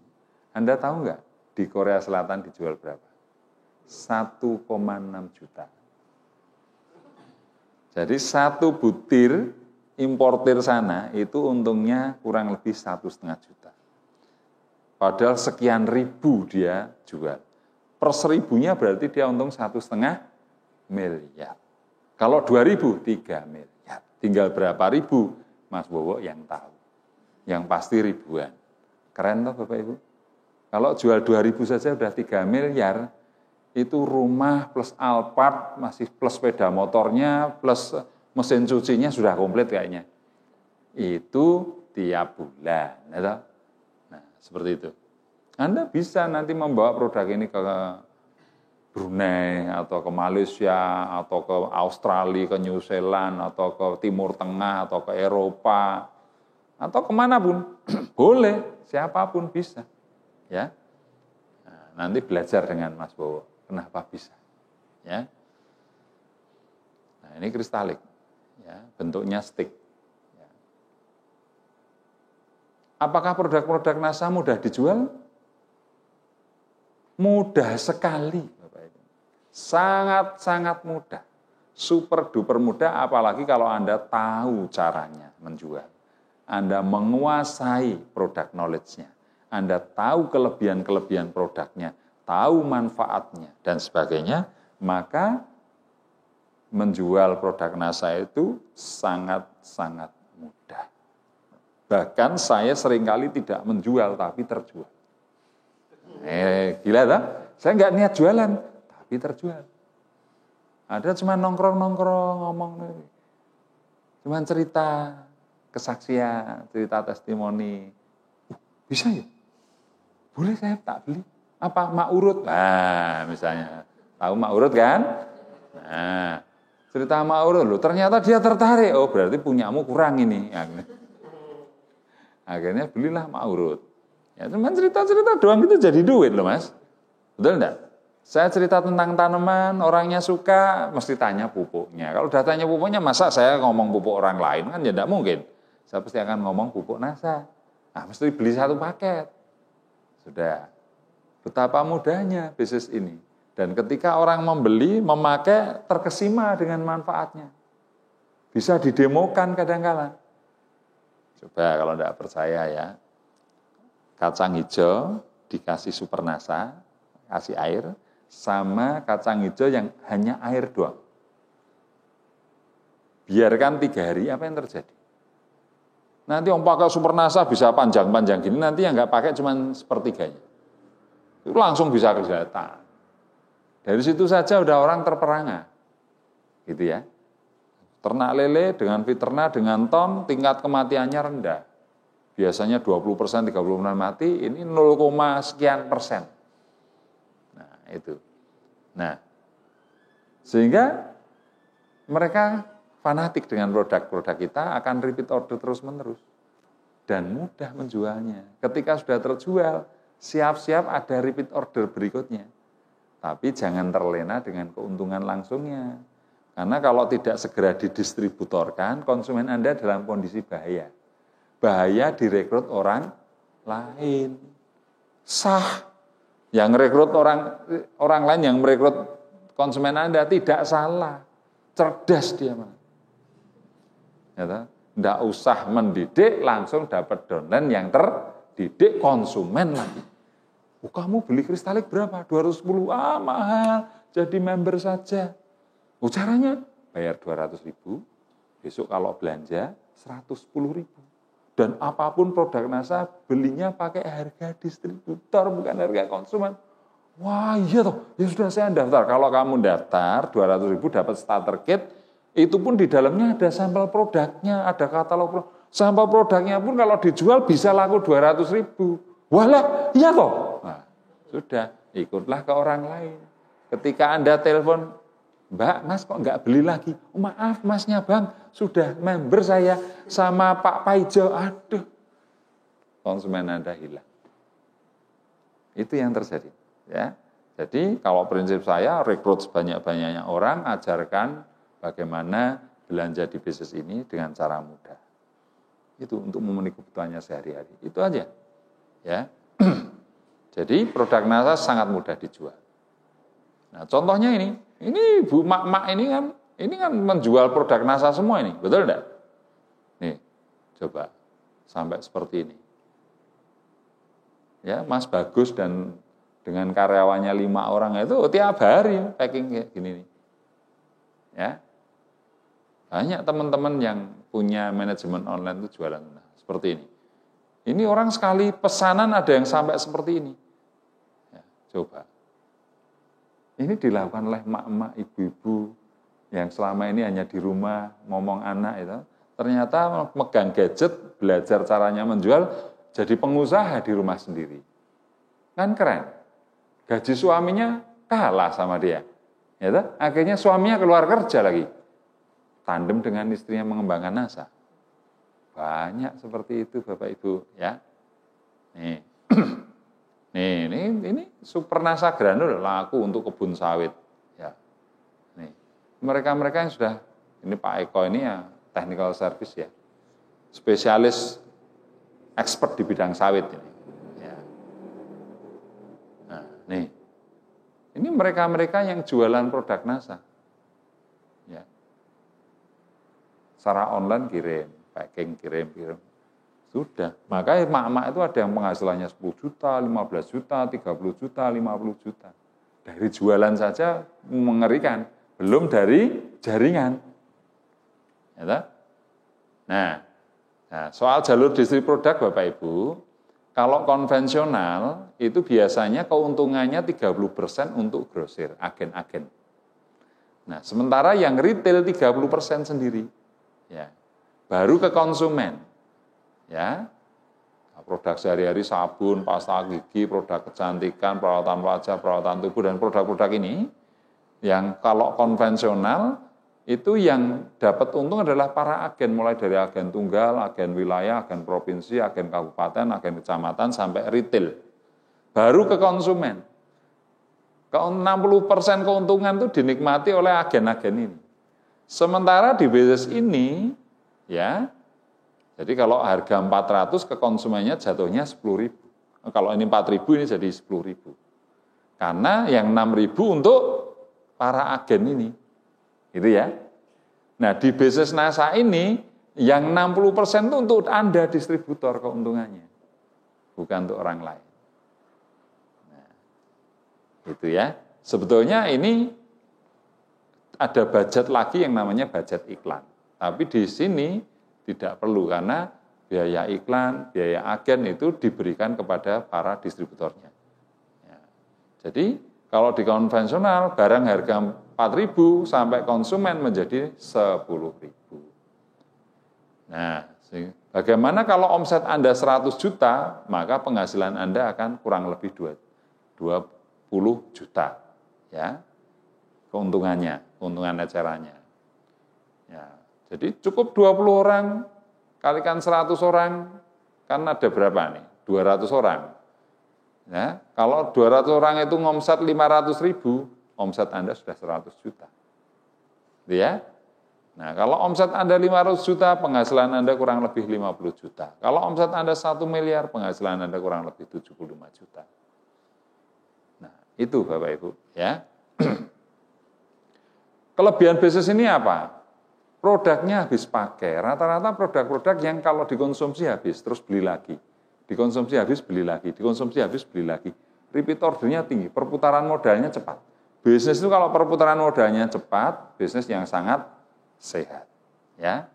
Anda tahu nggak di Korea Selatan dijual berapa? 1,6 juta. Jadi satu butir importir sana itu untungnya kurang lebih 1,5 juta. Padahal sekian ribu dia jual. Per 1.000-nya berarti dia untung 1,5 miliar. Kalau 2.000, 3 miliar. Tinggal berapa ribu? Mas Bowo yang tahu. Yang pasti ribuan. Keren toh Bapak Ibu? Kalau jual 2.000 saja udah 3 miliar, itu rumah plus Alphard, masih plus sepeda motornya, plus mesin cucinya sudah komplit kayaknya. Itu tiap bulan. Ya, nah, seperti itu. Anda bisa nanti membawa produk ini ke Brunei, atau ke Malaysia, atau ke Australia, ke New Zealand, atau ke Timur Tengah, atau ke Eropa, atau kemanapun. Boleh, siapapun bisa. Ya, nah, nanti belajar dengan Mas Bowo. Kenapa bisa? Ya. Nah, ini Crystalic. Ya, bentuknya stick. Ya. Apakah produk-produk NASA mudah dijual? Mudah sekali, Bapak Ibu. Sangat-sangat mudah. Super duper mudah, apalagi kalau Anda tahu caranya menjual. Anda menguasai produk knowledge-nya. Anda tahu kelebihan-kelebihan produknya, tahu manfaatnya, dan sebagainya, maka menjual produk NASA itu sangat-sangat mudah. Bahkan saya seringkali tidak menjual, tapi terjual. Gila tak? Saya nggak niat jualan, tapi terjual. Ada cuma nongkrong-nongkrong, ngomong, cuma cerita, kesaksian, cerita testimoni. Bisa ya? Boleh saya tak beli? Apa? Mak urut? Nah, misalnya. Tahu mak urut kan? Nah, cerita mak urut loh, ternyata dia tertarik. Oh, berarti punyamu kurang ini. Akhirnya belilah mak urut. Ya, cuman cerita-cerita doang itu jadi duit loh, Mas. Betul enggak? Saya cerita tentang tanaman, orangnya suka, mesti tanya pupuknya. Kalau udah tanya pupuknya, masa saya ngomong pupuk orang lain? Kan ya enggak mungkin. Saya pasti akan ngomong pupuk NASA. Nah, mesti beli satu paket. Sudah. Betapa mudahnya bisnis ini. Dan ketika orang membeli, memakai, terkesima dengan manfaatnya. Bisa didemokan kadang-kala. Coba kalau enggak percaya ya. Kacang hijau dikasih super NASA, kasih air, sama kacang hijau yang hanya air doang. Biarkan 3 hari, apa yang terjadi? Nanti yang pakai super NASA bisa panjang-panjang gini, nanti yang nggak pakai cuma sepertiganya. Itu langsung bisa kelihatan. Dari situ saja udah orang terperangah. Gitu ya. Ternak lele dengan fiterna, dengan ton, tingkat kematiannya rendah. Biasanya 20%, 30% mati, ini 0, sekian persen. Nah, itu. Nah, sehingga mereka fanatik dengan produk-produk kita, akan repeat order terus-menerus. Dan mudah menjualnya. Ketika sudah terjual, siap-siap ada repeat order berikutnya. Tapi jangan terlena dengan keuntungan langsungnya. Karena kalau tidak segera didistributorkan, konsumen Anda dalam kondisi bahaya. Bahaya direkrut orang lain. Sah. Yang rekrut orang lain yang merekrut konsumen Anda tidak salah. Cerdas dia. Tidak usah mendidik, langsung dapat downline yang terdidik konsumen lagi. Kamu beli kristalik berapa? 210. Mahal. Jadi member saja. Caranya bayar 200.000. Besok kalau belanja 110.000. Dan apapun produk NASA belinya pakai harga distributor, bukan harga konsumen. Wah iya toh, ya sudah saya daftar. Kalau kamu daftar 200.000 dapat starter kit, itu pun di dalamnya ada sampel produknya, ada katalog produk. Sampel produknya pun kalau dijual bisa laku 200.000. Walah, iya toh. Nah, sudah, ikutlah ke orang lain. Ketika Anda telepon, Mbak, Mas kok nggak beli lagi? Maaf Masnya Bang, sudah member saya sama Pak Paijo. Aduh, konsumen Anda hilang. Itu yang terjadi. Ya, jadi kalau prinsip saya, rekrut sebanyak-banyaknya orang, ajarkan bagaimana belanja di bisnis ini dengan cara mudah. Itu untuk memenuhi kebutuhannya sehari-hari. Itu aja. Ya. Jadi produk NASA sangat mudah dijual. Nah, contohnya ini Bu mak-mak ini kan menjual produk NASA semua ini, betul enggak? Nih, coba sampai seperti ini. Ya, Mas Bagus dan dengan karyawannya 5 orang itu tiap hari packing kayak gini nih. Ya. Banyak teman-teman yang punya manajemen online itu jualan seperti ini. Ini orang sekali pesanan ada yang sampai seperti ini. Ya, coba. Ini dilakukan oleh mak-mak, ibu-ibu yang selama ini hanya di rumah ngomong anak itu. Ternyata megang gadget, belajar caranya menjual, jadi pengusaha di rumah sendiri. Kan keren. Gaji suaminya kalah sama dia. Ya, akhirnya suaminya keluar kerja lagi. Tandem dengan istrinya mengembangkan NASA. Banyak seperti itu Bapak Ibu ya. Nih. Ini super NASA granul laku untuk kebun sawit ya. Nih. Mereka-mereka yang sudah ini Pak Eko ini ya technical service ya. Spesialis expert di bidang sawit ini. Ya. Nah, nih. Ini mereka-mereka yang jualan produk NASA. Ya. Secara online kirim, packing kirim. Sudah, makanya emak-emak itu ada yang penghasilannya 10 juta, 15 juta, 30 juta, 50 juta. Dari jualan saja mengerikan, belum dari jaringan. Ya, nah, soal jalur distribusi produk Bapak Ibu, kalau konvensional itu biasanya keuntungannya 30% untuk grosir, agen-agen. Nah, sementara yang retail 30% sendiri. Ya, baru ke konsumen. Ya, produk sehari-hari sabun, pasta gigi, produk kecantikan, perawatan wajah, perawatan tubuh, dan produk-produk ini yang kalau konvensional itu yang dapat untung adalah para agen, mulai dari agen tunggal, agen wilayah, agen provinsi, agen kabupaten, agen kecamatan, sampai retail. Baru ke konsumen. 60% keuntungan itu dinikmati oleh agen-agen ini. Sementara di bisnis ini, ya, jadi kalau harga 400 ke konsumennya jatuhnya 10.000. Kalau ini 4.000 ini jadi 10.000. Karena yang 6.000 untuk para agen ini. Gitu ya. Nah, di bisnis NASA ini yang 60% itu untuk Anda distributor keuntungannya. Bukan untuk orang lain. Nah, itu ya. Sebetulnya ini ada budget lagi yang namanya budget iklan. Tapi di sini tidak perlu karena biaya iklan, biaya agen itu diberikan kepada para distributornya. Ya. Jadi Kalau di konvensional, barang harga 4.000 sampai konsumen menjadi 10.000. Nah, bagaimana kalau omset Anda 100 juta, maka penghasilan Anda akan kurang lebih 20 juta. Ya, keuntungan ecerannya. Ya, jadi cukup 20 orang, kalikan 100 orang, kan ada berapa nih? 200 orang. Ya, kalau 200 orang itu ngomset 500.000, omset Anda sudah 100 juta. Ya. Nah, kalau omset Anda 500 juta, penghasilan Anda kurang lebih 50 juta. Kalau omset Anda 1 miliar, penghasilan Anda kurang lebih 75 juta. Nah, itu Bapak Ibu, ya. Kelebihan bisnis ini apa? Produknya habis pakai. Rata-rata produk-produk yang kalau dikonsumsi habis, terus beli lagi. Dikonsumsi habis, beli lagi. Dikonsumsi habis, beli lagi. Repeat ordernya tinggi, perputaran modalnya cepat. Bisnis itu kalau perputaran modalnya cepat, bisnis yang sangat sehat. Ya.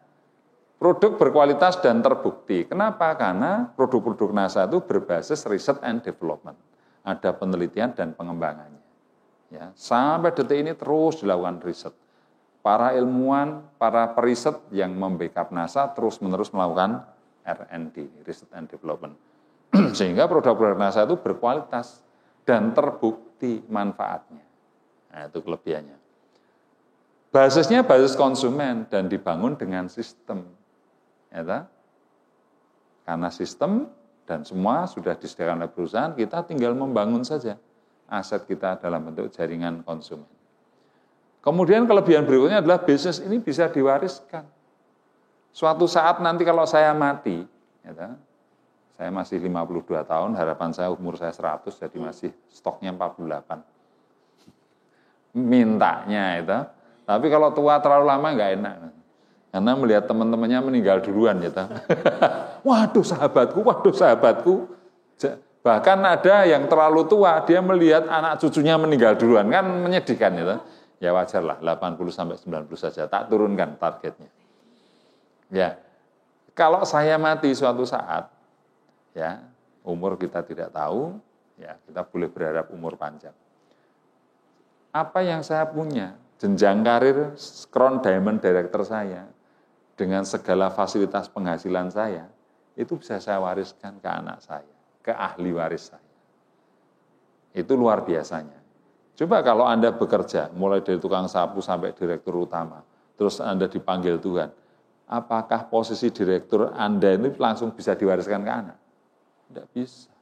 Produk berkualitas dan terbukti. Kenapa? Karena produk-produk NASA itu berbasis research and development. Ada penelitian dan pengembangannya. Ya. Sampai detik ini terus dilakukan riset. Para ilmuwan, para periset yang membackup NASA terus-menerus melakukan R&D, Research and Development. Sehingga produk-produk NASA itu berkualitas dan terbukti manfaatnya. Nah, itu kelebihannya. Basisnya basis konsumen dan dibangun dengan sistem. Ya, karena sistem dan semua sudah disediakan oleh perusahaan, kita tinggal membangun saja aset kita dalam bentuk jaringan konsumen. Kemudian kelebihan berikutnya adalah bisnis ini bisa diwariskan. Suatu saat nanti kalau saya mati, ya, saya masih 52 tahun, harapan saya umur saya 100, jadi masih stoknya 48. Mintanya itu. Tapi kalau tua terlalu lama nggak enak. Karena melihat teman-temannya meninggal duluan. Ya, waduh sahabatku. Bahkan ada yang terlalu tua, dia melihat anak cucunya meninggal duluan. Kan menyedihkan. Ya wajar lah, 80-90 saja, tak turunkan targetnya. Ya, kalau saya mati suatu saat, ya umur kita tidak tahu, ya kita boleh berharap umur panjang. Apa yang saya punya, jenjang karir Crown Diamond Director saya, dengan segala fasilitas penghasilan saya, itu bisa saya wariskan ke anak saya, ke ahli waris saya. Itu luar biasanya. Coba kalau Anda bekerja, mulai dari tukang sapu sampai direktur utama, terus Anda dipanggil Tuhan, apakah posisi direktur Anda ini langsung bisa diwariskan ke anak? Tidak bisa.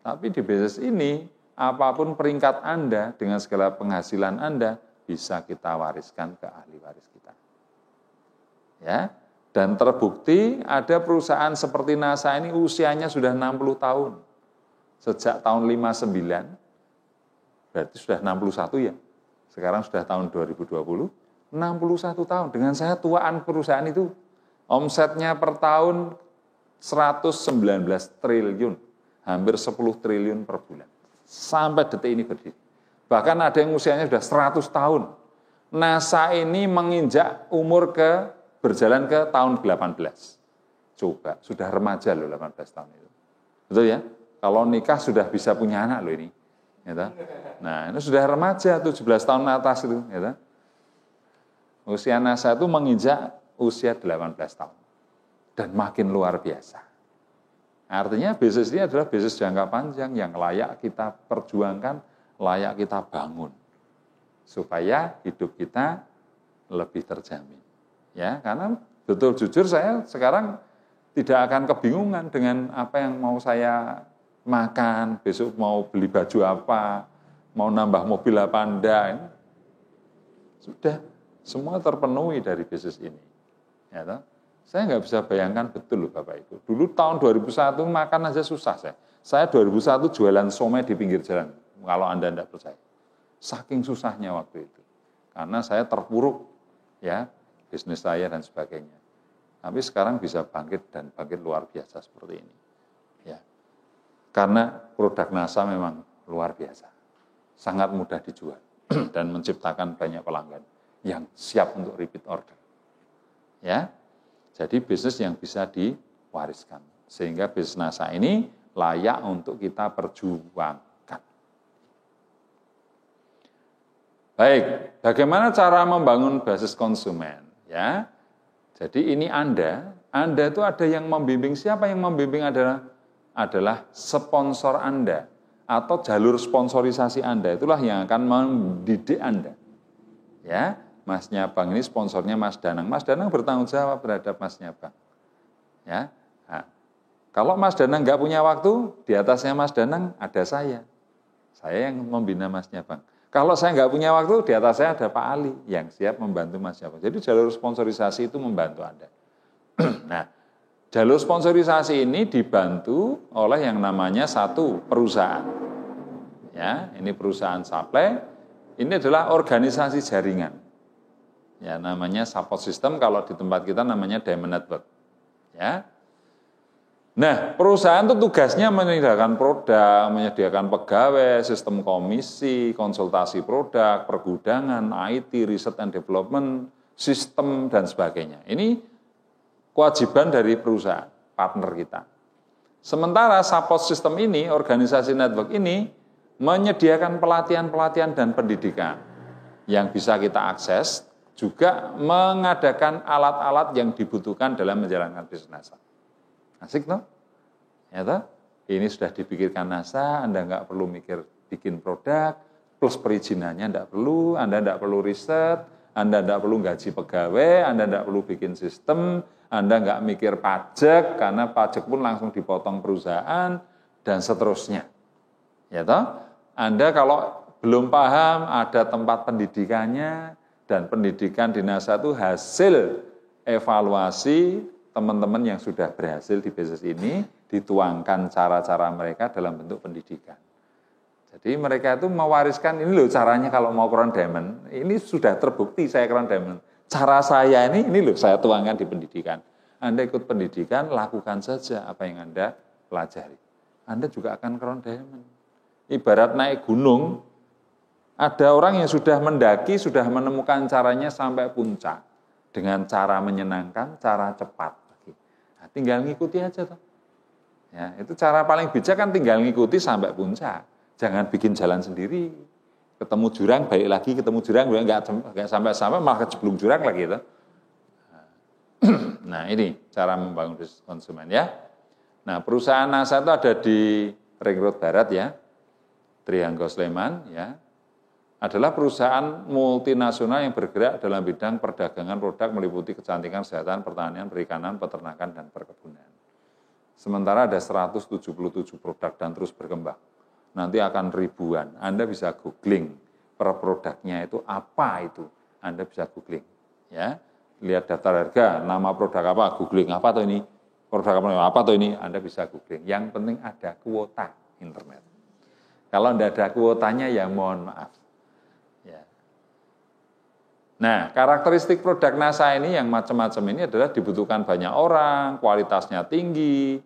Tapi di bisnis ini, apapun peringkat Anda, dengan segala penghasilan Anda, bisa kita wariskan ke ahli waris kita. Ya, dan terbukti ada perusahaan seperti NASA ini usianya sudah 60 tahun. Sejak tahun 59, berarti sudah 61 ya. Sekarang sudah tahun 2020, 61 tahun. Dengan saya tuaan perusahaan itu, omsetnya per tahun 119 triliun, hampir 10 triliun per bulan. Sampai detik ini berdiri. Bahkan ada yang usianya sudah 100 tahun. NASA ini menginjak umur berjalan ke tahun 18. Coba, sudah remaja loh 18 tahun itu. Betul ya? Kalau nikah sudah bisa punya anak loh ini. Gitu. Nah, ini sudah remaja, 17 tahun atas itu. Gitu. Usia NASA itu menginjak usia 18 tahun. Dan makin luar biasa. Artinya bisnis ini adalah bisnis jangka panjang yang layak kita perjuangkan, layak kita bangun. Supaya hidup kita lebih terjamin. Ya, karena betul jujur saya sekarang tidak akan kebingungan dengan apa yang mau saya makan, besok mau beli baju apa, mau nambah mobil apa enggak. Sudah, semua terpenuhi dari bisnis ini. Ya, toh? Saya nggak bisa bayangkan betul loh Bapak Ibu. Dulu tahun 2001 makan aja susah saya. Saya 2001 jualan somai di pinggir jalan, kalau Anda tidak percaya. Saking susahnya waktu itu. Karena saya terpuruk, ya, bisnis saya dan sebagainya. Tapi sekarang bisa bangkit dan bangkit luar biasa seperti ini. Ya. Karena produk NASA memang luar biasa, sangat mudah dijual dan menciptakan banyak pelanggan yang siap untuk repeat order. Ya, jadi bisnis yang bisa diwariskan, sehingga bisnis NASA ini layak untuk kita perjuangkan. Baik, bagaimana cara membangun basis konsumen? Ya, jadi ini Anda itu ada yang membimbing. Siapa yang membimbing adalah sponsor Anda atau jalur sponsorisasi Anda. Itulah yang akan mendidik Anda. Ya, Mas Nyabang ini sponsornya Mas Danang. Mas Danang bertanggung jawab terhadap Mas Nyabang. Ya, nah, kalau Mas Danang nggak punya waktu, di atasnya Mas Danang ada saya. Saya yang membina Mas Nyabang. Kalau saya nggak punya waktu, di atas saya ada Pak Ali yang siap membantu Mas Nyabang. Jadi jalur sponsorisasi itu membantu Anda. Nah, jalur sponsorisasi ini dibantu oleh yang namanya satu perusahaan. Ya, ini perusahaan supply. Ini adalah organisasi jaringan. Ya, namanya support system. Kalau di tempat kita namanya Diamond Network. Ya. Nah, perusahaan itu tugasnya menyediakan produk, menyediakan pegawai, sistem komisi, konsultasi produk, pergudangan, IT, research and development, sistem dan sebagainya. Ini kewajiban dari perusahaan, partner kita. Sementara support system ini, organisasi network ini, menyediakan pelatihan-pelatihan dan pendidikan yang bisa kita akses, juga mengadakan alat-alat yang dibutuhkan dalam menjalankan bisnis NASA. Asik toh? Ya toh? Ini sudah dipikirkan NASA, Anda nggak perlu mikir bikin produk, plus perizinannya nggak perlu, Anda nggak perlu riset, Anda nggak perlu gaji pegawai, Anda nggak perlu bikin sistem, Anda nggak mikir pajak, karena pajak pun langsung dipotong perusahaan, dan seterusnya. Ya toh? Anda kalau belum paham, ada tempat pendidikannya, dan pendidikan di NASA itu hasil evaluasi teman-teman yang sudah berhasil di bisnis ini, dituangkan cara-cara mereka dalam bentuk pendidikan. Jadi mereka itu mewariskan, ini loh caranya kalau mau Crown Diamond, ini sudah terbukti saya Crown Diamond. Cara saya ini loh saya tuangkan di pendidikan. Anda ikut pendidikan, lakukan saja apa yang Anda pelajari. Anda juga akan Crown Diamond. Ibarat naik gunung, ada orang yang sudah mendaki, sudah menemukan caranya sampai puncak. Dengan cara menyenangkan, cara cepat. Nah, tinggal ngikuti aja tuh. Ya, itu cara paling bijak kan tinggal ngikuti sampai puncak. Jangan bikin jalan sendiri. Ketemu jurang, balik lagi, ketemu jurang, nggak sampai-sampai malah kejeblung jurang lagi. Gitu. Nah, ini cara membangun bisnis konsumen ya. Nah, perusahaan NASA itu ada di Ring Road Barat ya, Trihangga Sleman ya. Adalah perusahaan multinasional yang bergerak dalam bidang perdagangan produk meliputi kecantikan, kesehatan, pertanian, perikanan, peternakan, dan perkebunan. Sementara ada 177 produk dan terus berkembang. Nanti akan ribuan. Anda bisa googling per produknya itu apa itu. Anda bisa googling. Ya, lihat daftar harga, nama produk apa, googling apa tuh ini, produk apa tuh ini, Anda bisa googling. Yang penting ada kuota internet. Kalau tidak ada kuotanya ya mohon maaf. Ya. Nah, karakteristik produk NASA ini yang macam-macam ini adalah dibutuhkan banyak orang, kualitasnya tinggi,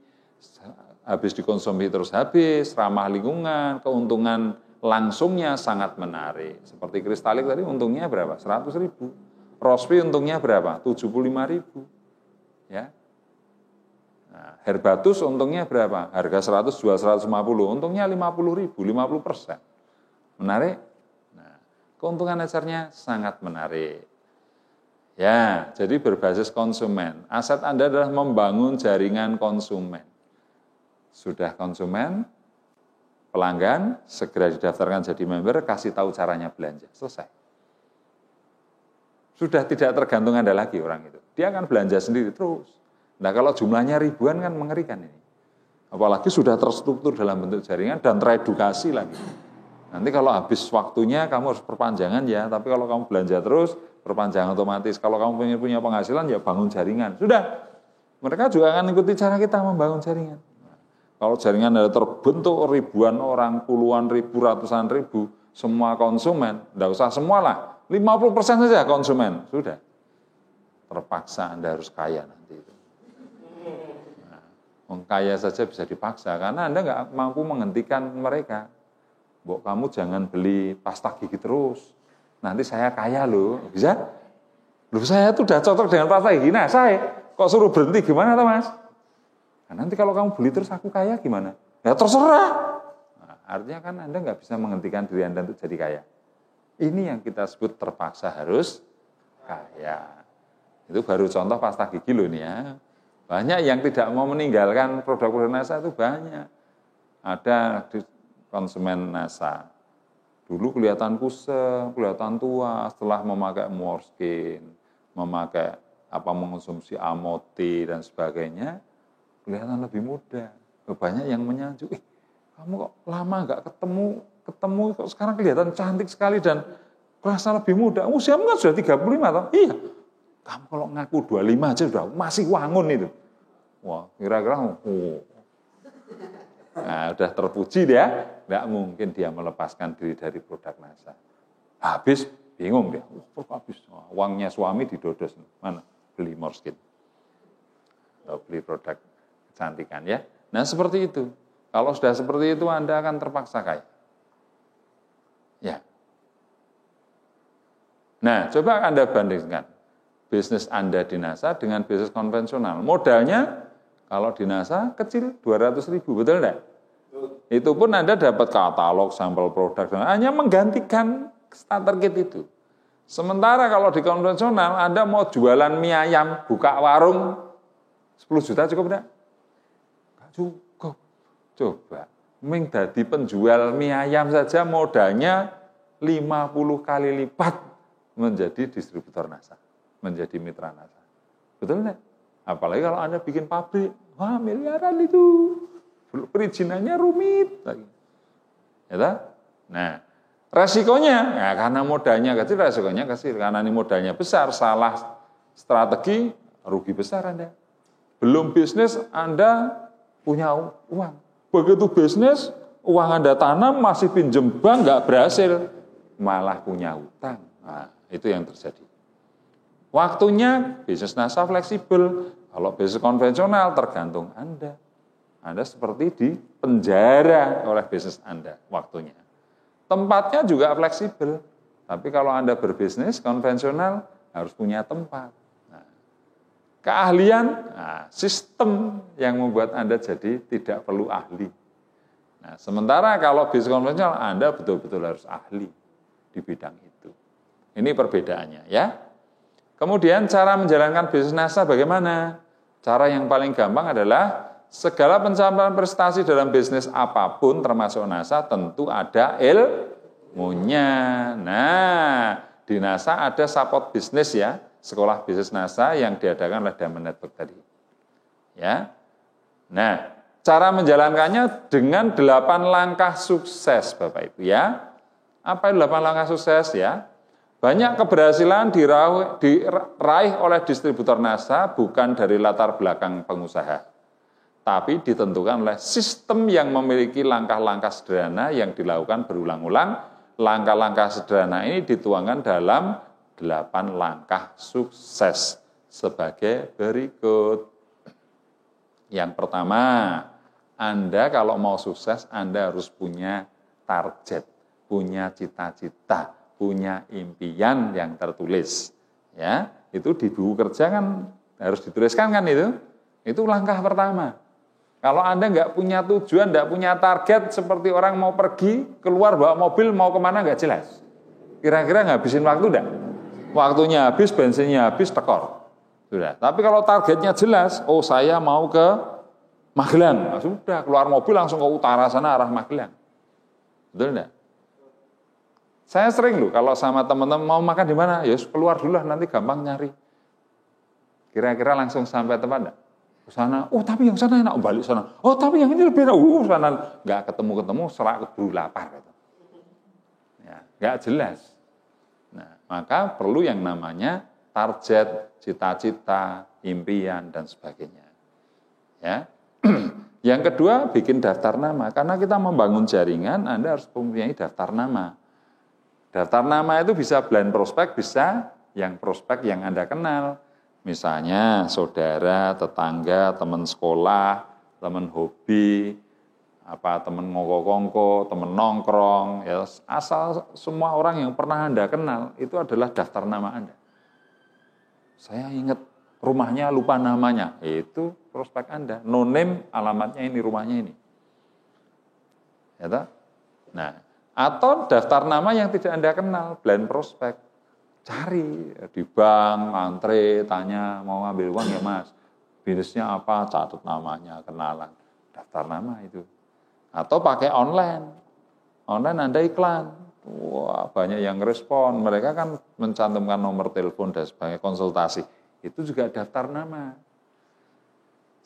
habis dikonsumsi terus habis, ramah lingkungan, keuntungan langsungnya sangat menarik. Seperti Kristalik tadi untungnya berapa? 100.000. Rospi untungnya berapa? 75.000. Ya. Nah, Herbatus untungnya berapa? Harga 100 jual 150, untungnya 50.000, 50%. Menarik? Nah, keuntungan dasarnya sangat menarik. Ya, jadi berbasis konsumen. Aset Anda adalah membangun jaringan konsumen. Sudah konsumen, pelanggan, segera didaftarkan jadi member, kasih tahu caranya belanja. Selesai. Sudah tidak tergantung Anda lagi orang itu. Dia akan belanja sendiri terus. Nah, kalau jumlahnya ribuan kan mengerikan ini. Apalagi sudah terstruktur dalam bentuk jaringan dan teredukasi lagi. Nanti kalau habis waktunya kamu harus perpanjangan ya, tapi kalau kamu belanja terus, perpanjangan otomatis. Kalau kamu punya penghasilan ya bangun jaringan. Sudah. Mereka juga akan ikuti cara kita membangun jaringan. Kalau jaringan ada terbentuk ribuan orang, puluhan ribu, ratusan ribu, semua konsumen, tidak usah semua lah, 50% saja konsumen, sudah. Terpaksa Anda harus kaya nanti itu. Nah, kaya saja bisa dipaksa, karena Anda nggak mampu menghentikan mereka. Mbok kamu jangan beli pasta gigi terus, nanti saya kaya loh, bisa? Loh saya tuh udah cocok dengan pasta gigi, nah saya kok suruh berhenti gimana toh mas? Nah, nanti kalau kamu beli terus aku kaya gimana? Ya terserah. Nah, artinya kan Anda nggak bisa menghentikan diri Anda untuk jadi kaya. Ini yang kita sebut terpaksa harus kaya. Itu baru contoh pasta gigi loh nih ya. Banyak yang tidak mau meninggalkan produk-produk NASA itu banyak. Ada di konsumen NASA. Dulu kelihatan kusem, kelihatan tua, setelah memakai Morskin, memakai mengonsumsi Amoti dan sebagainya, kelihatan lebih muda. Banyak yang menyanjung, kamu kok lama nggak ketemu kok sekarang kelihatan cantik sekali dan kerasa lebih muda. Usiamu kan sudah 35 tahun. Iya. Kamu kalau ngaku 25 aja sudah masih wangun itu. Wah, kira-kira nah, udah terpuji dia, nggak mungkin dia melepaskan diri dari produk NASA. Habis, bingung dia. Habis, uangnya suami didodos. Mana? Beli Morskin. Atau beli produk kecantikan ya. Nah, seperti itu. Kalau sudah seperti itu, Anda akan terpaksa kaya. Ya. Nah, coba Anda bandingkan bisnis Anda di NASA dengan bisnis konvensional. Modalnya kalau di NASA kecil 200.000, betul enggak? Itu pun Anda dapat katalog, sampel produk, hanya menggantikan starter kit itu. Sementara kalau di konvensional Anda mau jualan mie ayam, buka warung 10 juta cukup enggak? Enggak cukup. Coba, ming dadi penjual mie ayam saja modalnya 50 kali lipat menjadi distributor NASA, menjadi mitra NASA. Betul enggak? Apalagi kalau Anda bikin pabrik, wah miliaran itu. Perizinannya rumit lagi. Ya, nah, resikonya, ya karena modalnya kecil, resikonya kecil. Karena ini modalnya besar, salah strategi, rugi besar Anda. Belum bisnis, Anda punya uang. Begitu bisnis, uang Anda tanam, masih pinjem bank, nggak berhasil. Malah punya hutang. Nah, itu yang terjadi. Waktunya, bisnis NASA fleksibel. Kalau bisnis konvensional, tergantung Anda. Anda seperti di penjara oleh bisnis Anda, waktunya. Tempatnya juga fleksibel. Tapi kalau Anda berbisnis konvensional, harus punya tempat. Nah, keahlian, sistem yang membuat Anda jadi tidak perlu ahli. Nah, sementara kalau bisnis konvensional, Anda betul-betul harus ahli di bidang itu. Ini perbedaannya ya. Kemudian cara menjalankan bisnis NASA bagaimana? Cara yang paling gampang adalah segala pencapaian prestasi dalam bisnis apapun termasuk NASA tentu ada ilmunya. Nah, di NASA ada support bisnis ya, sekolah bisnis NASA yang diadakan oleh Diamond Network tadi. Ya. Nah, cara menjalankannya dengan 8 langkah sukses Bapak Ibu ya. Apa itu 8 langkah sukses ya? Banyak keberhasilan diraih oleh distributor NASA bukan dari latar belakang pengusaha, tapi ditentukan oleh sistem yang memiliki langkah-langkah sederhana yang dilakukan berulang-ulang. Langkah-langkah sederhana ini dituangkan dalam 8 langkah sukses sebagai berikut. Yang pertama, Anda kalau mau sukses, Anda harus punya target, punya cita-cita, punya impian yang tertulis. Ya, itu di buku kerja kan harus dituliskan kan itu. Itu langkah pertama. Kalau Anda nggak punya tujuan, nggak punya target, seperti orang mau pergi, keluar bawa mobil, mau kemana nggak jelas. Kira-kira ngabisin waktu enggak? Waktunya habis, bensinnya habis, tekor. Sudah. Tapi kalau targetnya jelas, oh saya mau ke Magelang. Nah, sudah, keluar mobil langsung ke utara sana, arah Magelang. Betul enggak? Saya sering loh, kalau sama teman-teman mau makan di mana, ya keluar dulu lah, nanti gampang nyari. Kira-kira langsung sampai tempat enggak? Ke sana, oh tapi yang sana enak, balik sana. Oh tapi yang ini lebih enak, sana nggak ketemu-ketemu, serak keburu lapar. Ya, nggak jelas. Nah, maka perlu yang namanya target, cita-cita, impian dan sebagainya. Ya. Yang kedua, bikin daftar nama. Karena kita membangun jaringan, Anda harus mempunyai daftar nama. Daftar nama itu bisa blind prospek, bisa yang prospek yang Anda kenal. Misalnya saudara, tetangga, teman sekolah, teman hobi, teman ngoko-ngoko, teman nongkrong, ya, asal semua orang yang pernah Anda kenal, itu adalah daftar nama Anda. Saya ingat rumahnya, lupa namanya, itu prospek Anda. No name, alamatnya ini, rumahnya ini. Ya, nah, Atau daftar nama yang tidak Anda kenal, blind prospect. Cari di bank, antre, tanya mau ngambil uang ya Mas. Bisnisnya apa, catat namanya, kenalan. Daftar nama itu. Atau pakai online. Online Anda iklan. Wah, banyak yang respon. Mereka kan mencantumkan nomor telepon dan sebagai konsultasi. Itu juga daftar nama.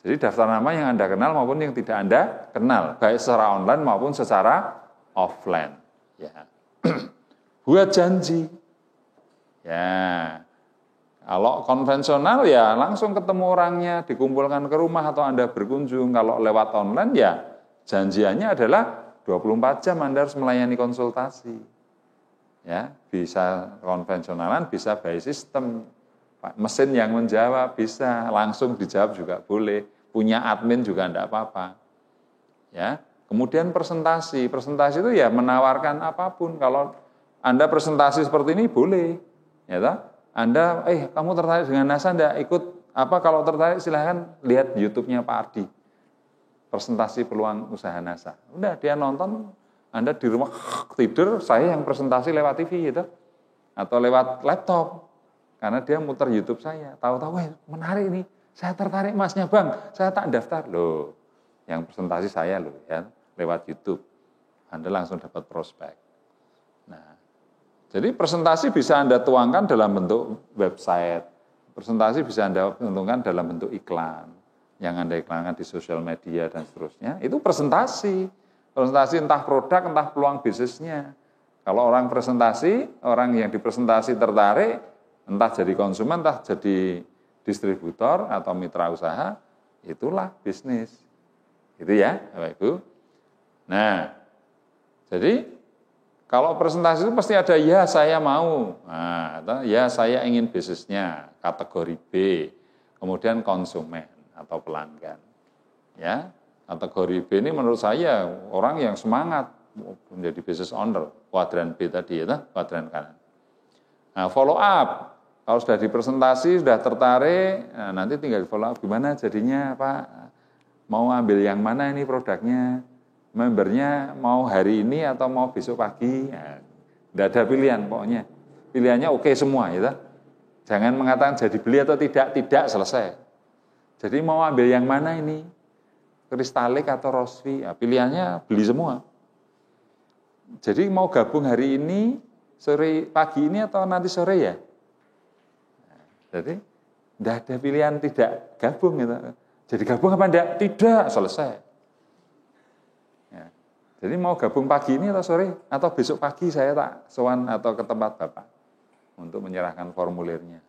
Jadi daftar nama yang Anda kenal maupun yang tidak Anda kenal. Baik secara online maupun secara offline. Ya. Buat janji. Ya. Kalau konvensional ya langsung ketemu orangnya, dikumpulkan ke rumah atau Anda berkunjung. Kalau lewat online ya janjiannya adalah 24 jam Anda harus melayani konsultasi. Ya, bisa konvensionalan, bisa by system. Mesin yang menjawab bisa, langsung dijawab juga boleh. Punya admin juga enggak apa-apa. Ya. Kemudian presentasi. Presentasi itu ya menawarkan apapun. Kalau Anda presentasi seperti ini boleh. Ya toh? Anda, kamu tertarik dengan NASA enggak? Ikut apa? Kalau tertarik silahkan lihat YouTube-nya Pak Ardi. Presentasi peluang usaha NASA. Udah dia nonton, Anda di rumah tidur, saya yang presentasi lewat TV gitu. Atau lewat laptop. Karena dia muter YouTube saya. Tahu-tahu, menarik ini. Saya tertarik Masnya Bang, saya tak daftar. Loh, yang presentasi saya loh ya, lewat YouTube. Anda langsung dapat prospek. Nah, jadi presentasi bisa Anda tuangkan dalam bentuk website. Presentasi bisa Anda tuangkan dalam bentuk iklan. Yang Anda iklankan di sosial media dan seterusnya. Itu presentasi. Presentasi entah produk, entah peluang bisnisnya. Kalau orang presentasi, orang yang dipresentasi tertarik, entah jadi konsumen, entah jadi distributor atau mitra usaha, itulah bisnis. Itu ya, Bapak Ibu. Nah, jadi kalau presentasi itu pasti ada ya saya mau, nah, atau ya saya ingin bisnisnya, kategori B, kemudian konsumen atau pelanggan. Ya, kategori B ini menurut saya orang yang semangat menjadi business owner, kuadran B tadi ya, kuadran kanan. Nah, follow up. Kalau sudah dipresentasi, sudah tertarik, nah nanti tinggal follow up gimana jadinya Pak, mau ambil yang mana ini produknya, membernya mau hari ini atau mau besok pagi, nah, tidak ada pilihan pokoknya, pilihannya oke semua ya. Jangan mengatakan jadi beli atau tidak selesai. Jadi mau ambil yang mana ini, kristalik atau rosvi, nah, pilihannya beli semua. Jadi mau gabung hari ini, sore pagi ini atau nanti sore ya. Jadi, tidak ada pilihan tidak gabung. Gitu. Jadi gabung apa enggak? Tidak, selesai. Ya. Jadi mau gabung pagi ini atau sore? Atau besok pagi saya tak sowan atau ke tempat Bapak untuk menyerahkan formulirnya.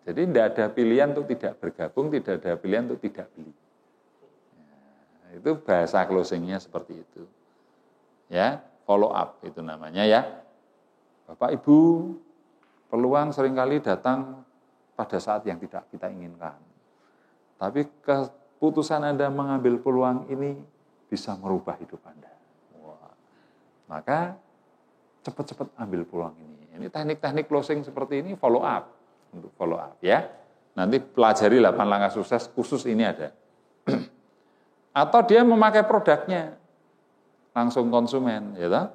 Jadi tidak ada pilihan untuk tidak bergabung, tidak ada pilihan untuk tidak beli. Ya, itu bahasa closingnya seperti itu. Ya, follow up itu namanya ya. Bapak Ibu, peluang seringkali datang pada saat yang tidak kita inginkan. Tapi keputusan Anda mengambil peluang ini bisa merubah hidup Anda. Wah. Maka cepat-cepat ambil peluang ini. Ini teknik-teknik closing seperti ini follow up. Untuk follow up ya. Nanti pelajari 8 langkah sukses khusus ini ada. Atau dia memakai produknya langsung konsumen, ya toh?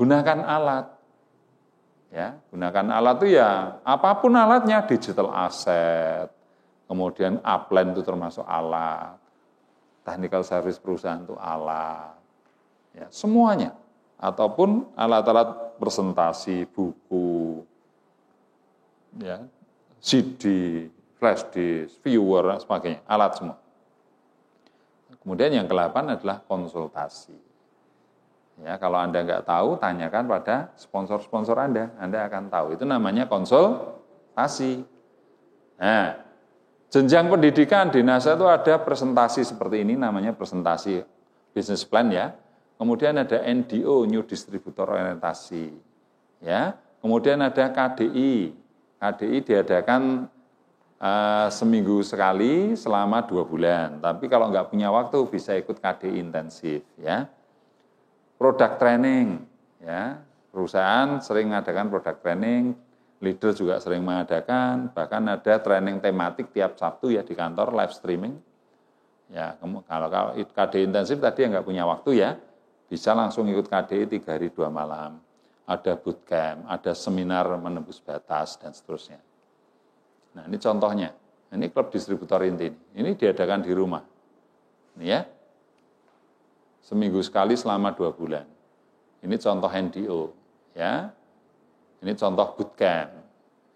Gunakan alat. Ya, gunakan alat itu ya apapun alatnya, digital asset, kemudian upline itu termasuk alat, technical service perusahaan itu alat, ya semuanya, ataupun alat-alat presentasi, buku, ya CD, flash disk, viewer, dan sebagainya, alat semua. Kemudian yang ke-8 adalah konsultasi. Ya, kalau Anda nggak tahu, tanyakan pada sponsor-sponsor Anda akan tahu. Itu namanya konsultasi. Nah, jenjang pendidikan di NASA itu ada presentasi seperti ini, namanya presentasi business plan ya. Kemudian ada NDO, New Distributor Orientasi. Ya, kemudian ada KDI. KDI diadakan seminggu sekali selama 2 bulan. Tapi kalau nggak punya waktu bisa ikut KDI intensif ya. Product training, ya perusahaan sering mengadakan product training, leader juga sering mengadakan, bahkan ada training tematik tiap Sabtu ya di kantor live streaming. Ya kalau KD intensif tadi yang nggak punya waktu ya bisa langsung ikut KDI 3 hari 2 malam. Ada bootcamp, ada seminar menembus batas, dan seterusnya. Nah, ini contohnya. Ini klub distributor inti. Ini diadakan di rumah. Ini ya. Seminggu sekali selama 2 bulan. Ini contoh NDO. Ya. Ini contoh bootcamp.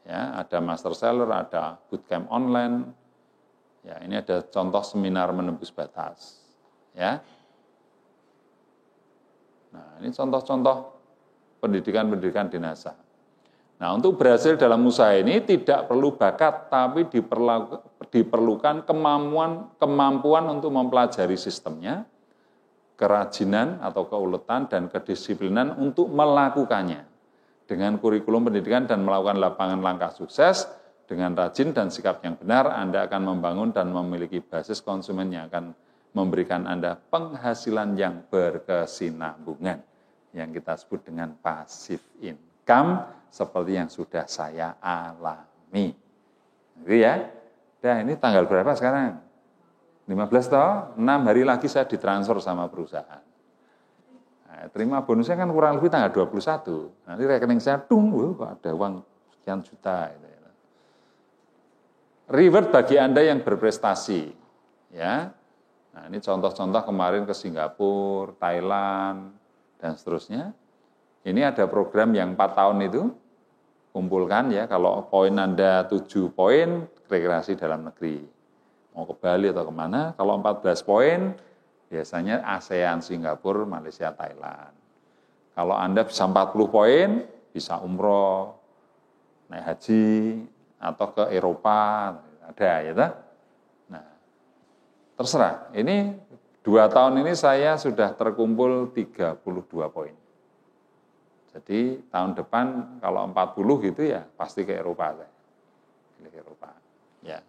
Ya, ada master seller, ada bootcamp online. Ya, ini ada contoh seminar menembus batas. Ya. Nah, ini contoh-contoh pendidikan-pendidikan di NASA. Nah, untuk berhasil dalam usaha ini tidak perlu bakat, tapi diperlukan kemampuan untuk mempelajari sistemnya, kerajinan atau keuletan, dan kedisiplinan untuk melakukannya. Dengan kurikulum pendidikan dan melakukan lapangan langkah sukses, dengan rajin dan sikap yang benar, Anda akan membangun dan memiliki basis konsumen yang akan memberikan Anda penghasilan yang berkesinambungan, yang kita sebut dengan passive income, seperti yang sudah saya alami. Gitu ya. Nah, ini tanggal berapa sekarang? 15 toh? 6 hari lagi saya ditransfer sama perusahaan. Nah, terima bonusnya kan kurang lebih tanggal 21. Nanti rekening saya kok ada uang sekian juta. Gitu ya. Reward bagi Anda yang berprestasi. Ya. Nah, ini contoh-contoh kemarin ke Singapura, Thailand, dan seterusnya. Ini ada program yang 4 tahun itu, kumpulkan ya, kalau poin Anda 7 poin, rekreasi dalam negeri. Mau ke Bali atau kemana, kalau 14 poin, biasanya ASEAN, Singapura, Malaysia, Thailand. Kalau Anda bisa 40 poin, bisa umroh, naik haji, atau ke Eropa, ada ya. Nah, terserah. Ini 2 tahun ini saya sudah terkumpul 32 poin. Jadi tahun depan kalau 40 gitu ya pasti ke Eropa saya. Ke Eropa. Ya.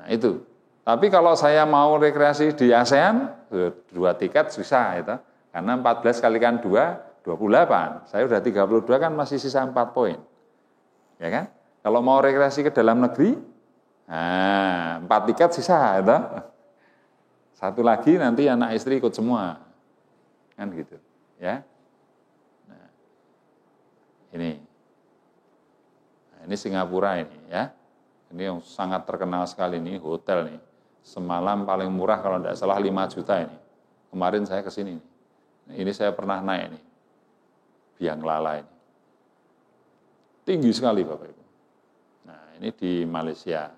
Nah itu. Tapi kalau saya mau rekreasi di ASEAN, 2 tiket bisa ya. Karena 14 kalikan 2, 28. Saya udah 32 kan masih sisa 4 poin. Ya kan? Kalau mau rekreasi ke dalam negeri, nah 4 tiket sisa ya. 1 lagi nanti anak istri ikut semua. Kan gitu. Ya. Ini Singapura ini ya. Ini yang sangat terkenal sekali nih, hotel nih. Semalam paling murah kalau tidak salah 5 juta ini. Kemarin saya ke sini. Ini saya pernah naik nih. Biang Lala ini. Tinggi sekali Bapak Ibu. Nah, ini di Malaysia.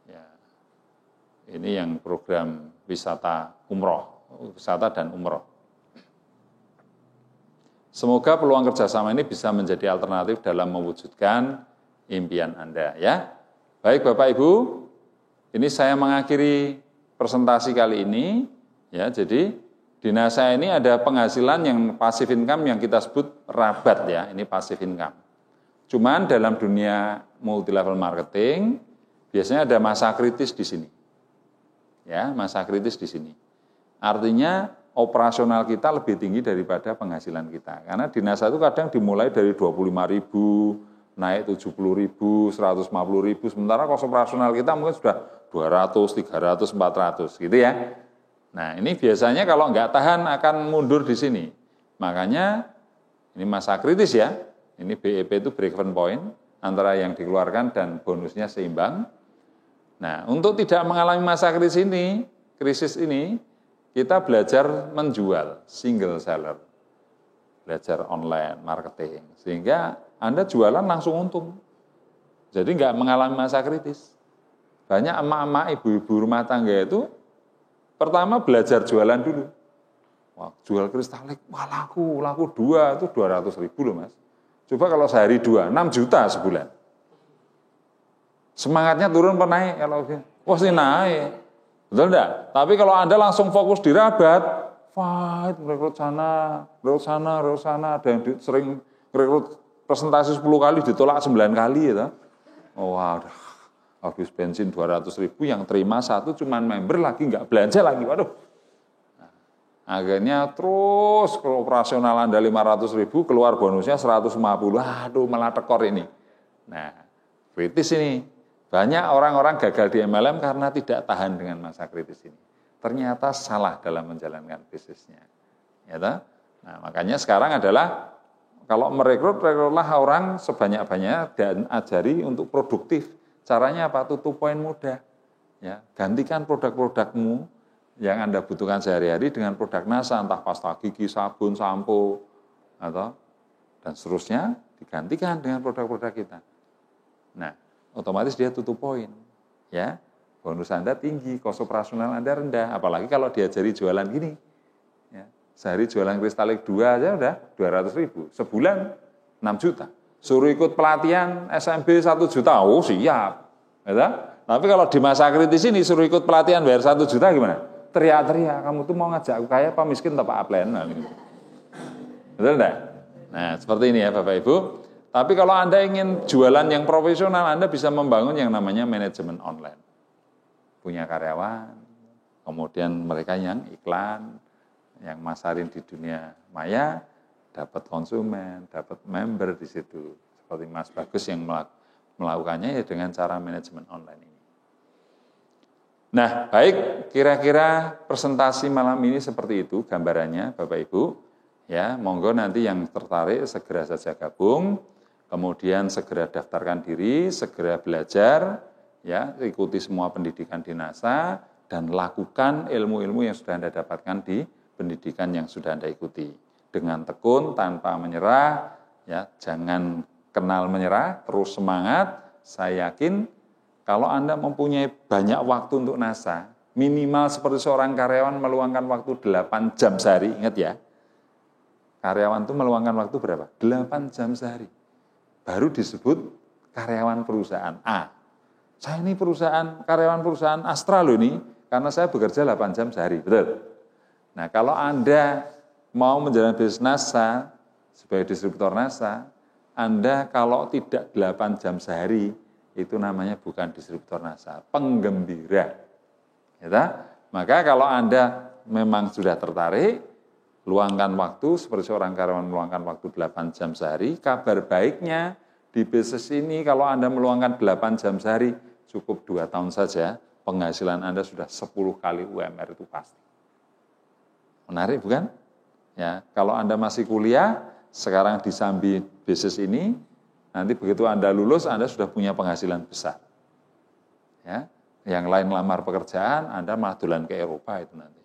Ya. Ini yang program wisata umroh, wisata dan umroh. Semoga peluang kerjasama ini bisa menjadi alternatif dalam mewujudkan impian Anda ya. Baik Bapak Ibu, ini saya mengakhiri presentasi kali ini ya. Jadi di NASA ini ada penghasilan yang passive income yang kita sebut rabat ya. Ini passive income. Cuman dalam dunia multi level marketing biasanya ada masa kritis di sini. Ya, masa kritis di sini. Artinya operasional kita lebih tinggi daripada penghasilan kita. Karena di NASA itu kadang dimulai dari 25.000, naik 70.000, 150.000, sementara kos operasional kita mungkin sudah 200, 300, 400 gitu ya. Nah ini biasanya kalau nggak tahan akan mundur di sini. Makanya ini masa kritis ya. Ini BEP itu break even point, antara yang dikeluarkan dan bonusnya seimbang. Nah untuk tidak mengalami masa krisis ini, kita belajar menjual, single seller, belajar online, marketing, sehingga Anda jualan langsung untung. Jadi nggak mengalami masa kritis. Banyak emak-emak, ibu-ibu rumah tangga itu, pertama belajar jualan dulu. Wah, jual kristalik, wah laku 2, itu 200.000 loh Mas. Coba kalau sehari 2, 6 juta sebulan. Semangatnya turun apa naik? Kalau wah sih naik. Betul enggak? Tapi kalau Anda langsung fokus di rabat, fight, rekrut sana, ada yang sering rekrut presentasi 10 kali ditolak 9 kali ya. Oh, wah, habis bensin 200.000 yang terima 1 cuman member lagi enggak belanja lagi. Waduh. Nah, akhirnya terus kalau operasional Anda 500.000 keluar bonusnya 150. Aduh, malah tekor ini. Nah, kritis ini. Banyak orang-orang gagal di MLM karena tidak tahan dengan masa kritis ini. Ternyata salah dalam menjalankan bisnisnya. Ya toh? Nah, makanya sekarang adalah kalau rekrutlah orang sebanyak-banyaknya dan ajari untuk produktif. Caranya apa? Tutup poin mudah. Ya, gantikan produk-produkmu yang Anda butuhkan sehari-hari dengan produk NASA, entah pasta gigi, sabun, sampo, atau dan seterusnya digantikan dengan produk-produk kita. Nah, otomatis dia tutup poin, ya. Bonus Anda tinggi, kos operasional Anda rendah, apalagi kalau diajari jualan gini. Ya, sehari jualan kristalik 2 aja udah 200.000, sebulan 6 juta. Suruh ikut pelatihan SMB 1 juta, oh siap. Ya, tapi kalau di masa kritis ini suruh ikut pelatihan bayar 1 juta gimana? Teriak-teriak, kamu tuh mau ngajak aku kaya apa miskin atau Pak Aplen. Betul enggak? Nah, seperti ini ya Bapak Ibu. Tapi kalau Anda ingin jualan yang profesional, Anda bisa membangun yang namanya manajemen online. Punya karyawan, kemudian mereka yang iklan, yang masarin di dunia maya, dapat konsumen, dapat member di situ. Seperti Mas Bagus yang melakukannya ya dengan cara manajemen online ini. Nah, baik, kira-kira presentasi malam ini seperti itu gambarannya Bapak Ibu. Ya, monggo nanti yang tertarik segera saja gabung, kemudian segera daftarkan diri, segera belajar, ya, ikuti semua pendidikan di NASA dan lakukan ilmu-ilmu yang sudah Anda dapatkan di pendidikan yang sudah Anda ikuti. Dengan tekun, tanpa menyerah, ya, jangan kenal menyerah, terus semangat. Saya yakin kalau Anda mempunyai banyak waktu untuk NASA, minimal seperti seorang karyawan meluangkan waktu 8 jam sehari, ingat ya. Karyawan itu meluangkan waktu berapa? 8 jam sehari. Baru disebut karyawan perusahaan A. Saya ini karyawan perusahaan Astra loh ini, karena saya bekerja 8 jam sehari, betul? Nah, kalau Anda mau menjalani bisnis NASA, sebagai distributor NASA, Anda kalau tidak 8 jam sehari, itu namanya bukan distributor NASA, penggembira. Ya, maka kalau Anda memang sudah tertarik, luangkan waktu seperti seorang karyawan meluangkan waktu 8 jam sehari. Kabar baiknya di bisnis ini kalau Anda meluangkan 8 jam sehari, cukup 2 tahun saja, penghasilan Anda sudah 10 kali UMR itu pasti. Menarik bukan? Ya, kalau Anda masih kuliah, sekarang disambi bisnis ini, nanti begitu Anda lulus, Anda sudah punya penghasilan besar. Ya, yang lain lamar pekerjaan, Anda malah dolan ke Eropa itu nanti.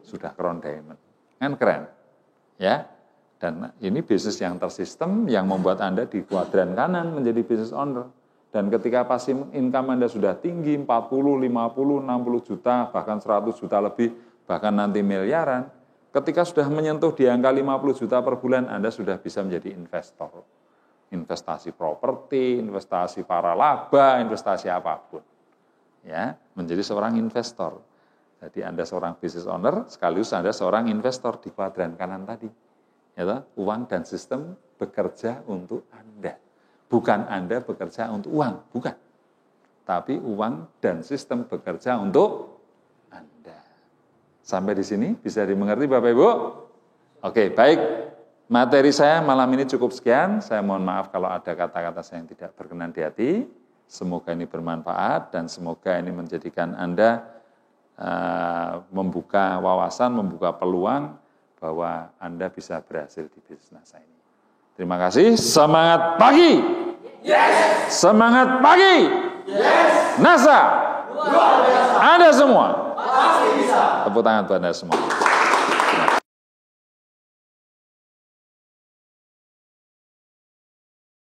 Sudah crown diamond. Kan keren. Ya. Dan ini bisnis yang tersistem yang membuat Anda di kuadran kanan menjadi business owner. Dan ketika passive income Anda sudah tinggi, 40, 50, 60 juta, bahkan 100 juta lebih, bahkan nanti miliaran, ketika sudah menyentuh di angka 50 juta per bulan, Anda sudah bisa menjadi investor. Investasi properti, investasi para laba, investasi apapun. Ya, menjadi seorang investor. Jadi Anda seorang business owner, sekaligus Anda seorang investor di kuadran kanan tadi. Ya, uang dan sistem bekerja untuk Anda. Bukan Anda bekerja untuk uang, bukan. Tapi uang dan sistem bekerja untuk Anda. Sampai di sini bisa dimengerti Bapak Ibu? Oke, baik. Materi saya malam ini cukup sekian. Saya mohon maaf kalau ada kata-kata saya yang tidak berkenan di hati. Semoga ini bermanfaat dan semoga ini menjadikan Anda membuka wawasan, membuka peluang bahwa Anda bisa berhasil di bisnis NASA ini. Terima kasih. Semangat pagi. Yes. Semangat pagi. Yes. NASA. Luar biasa. Anda semua. Pasti bisa. Tepuk tangan buat Anda semua.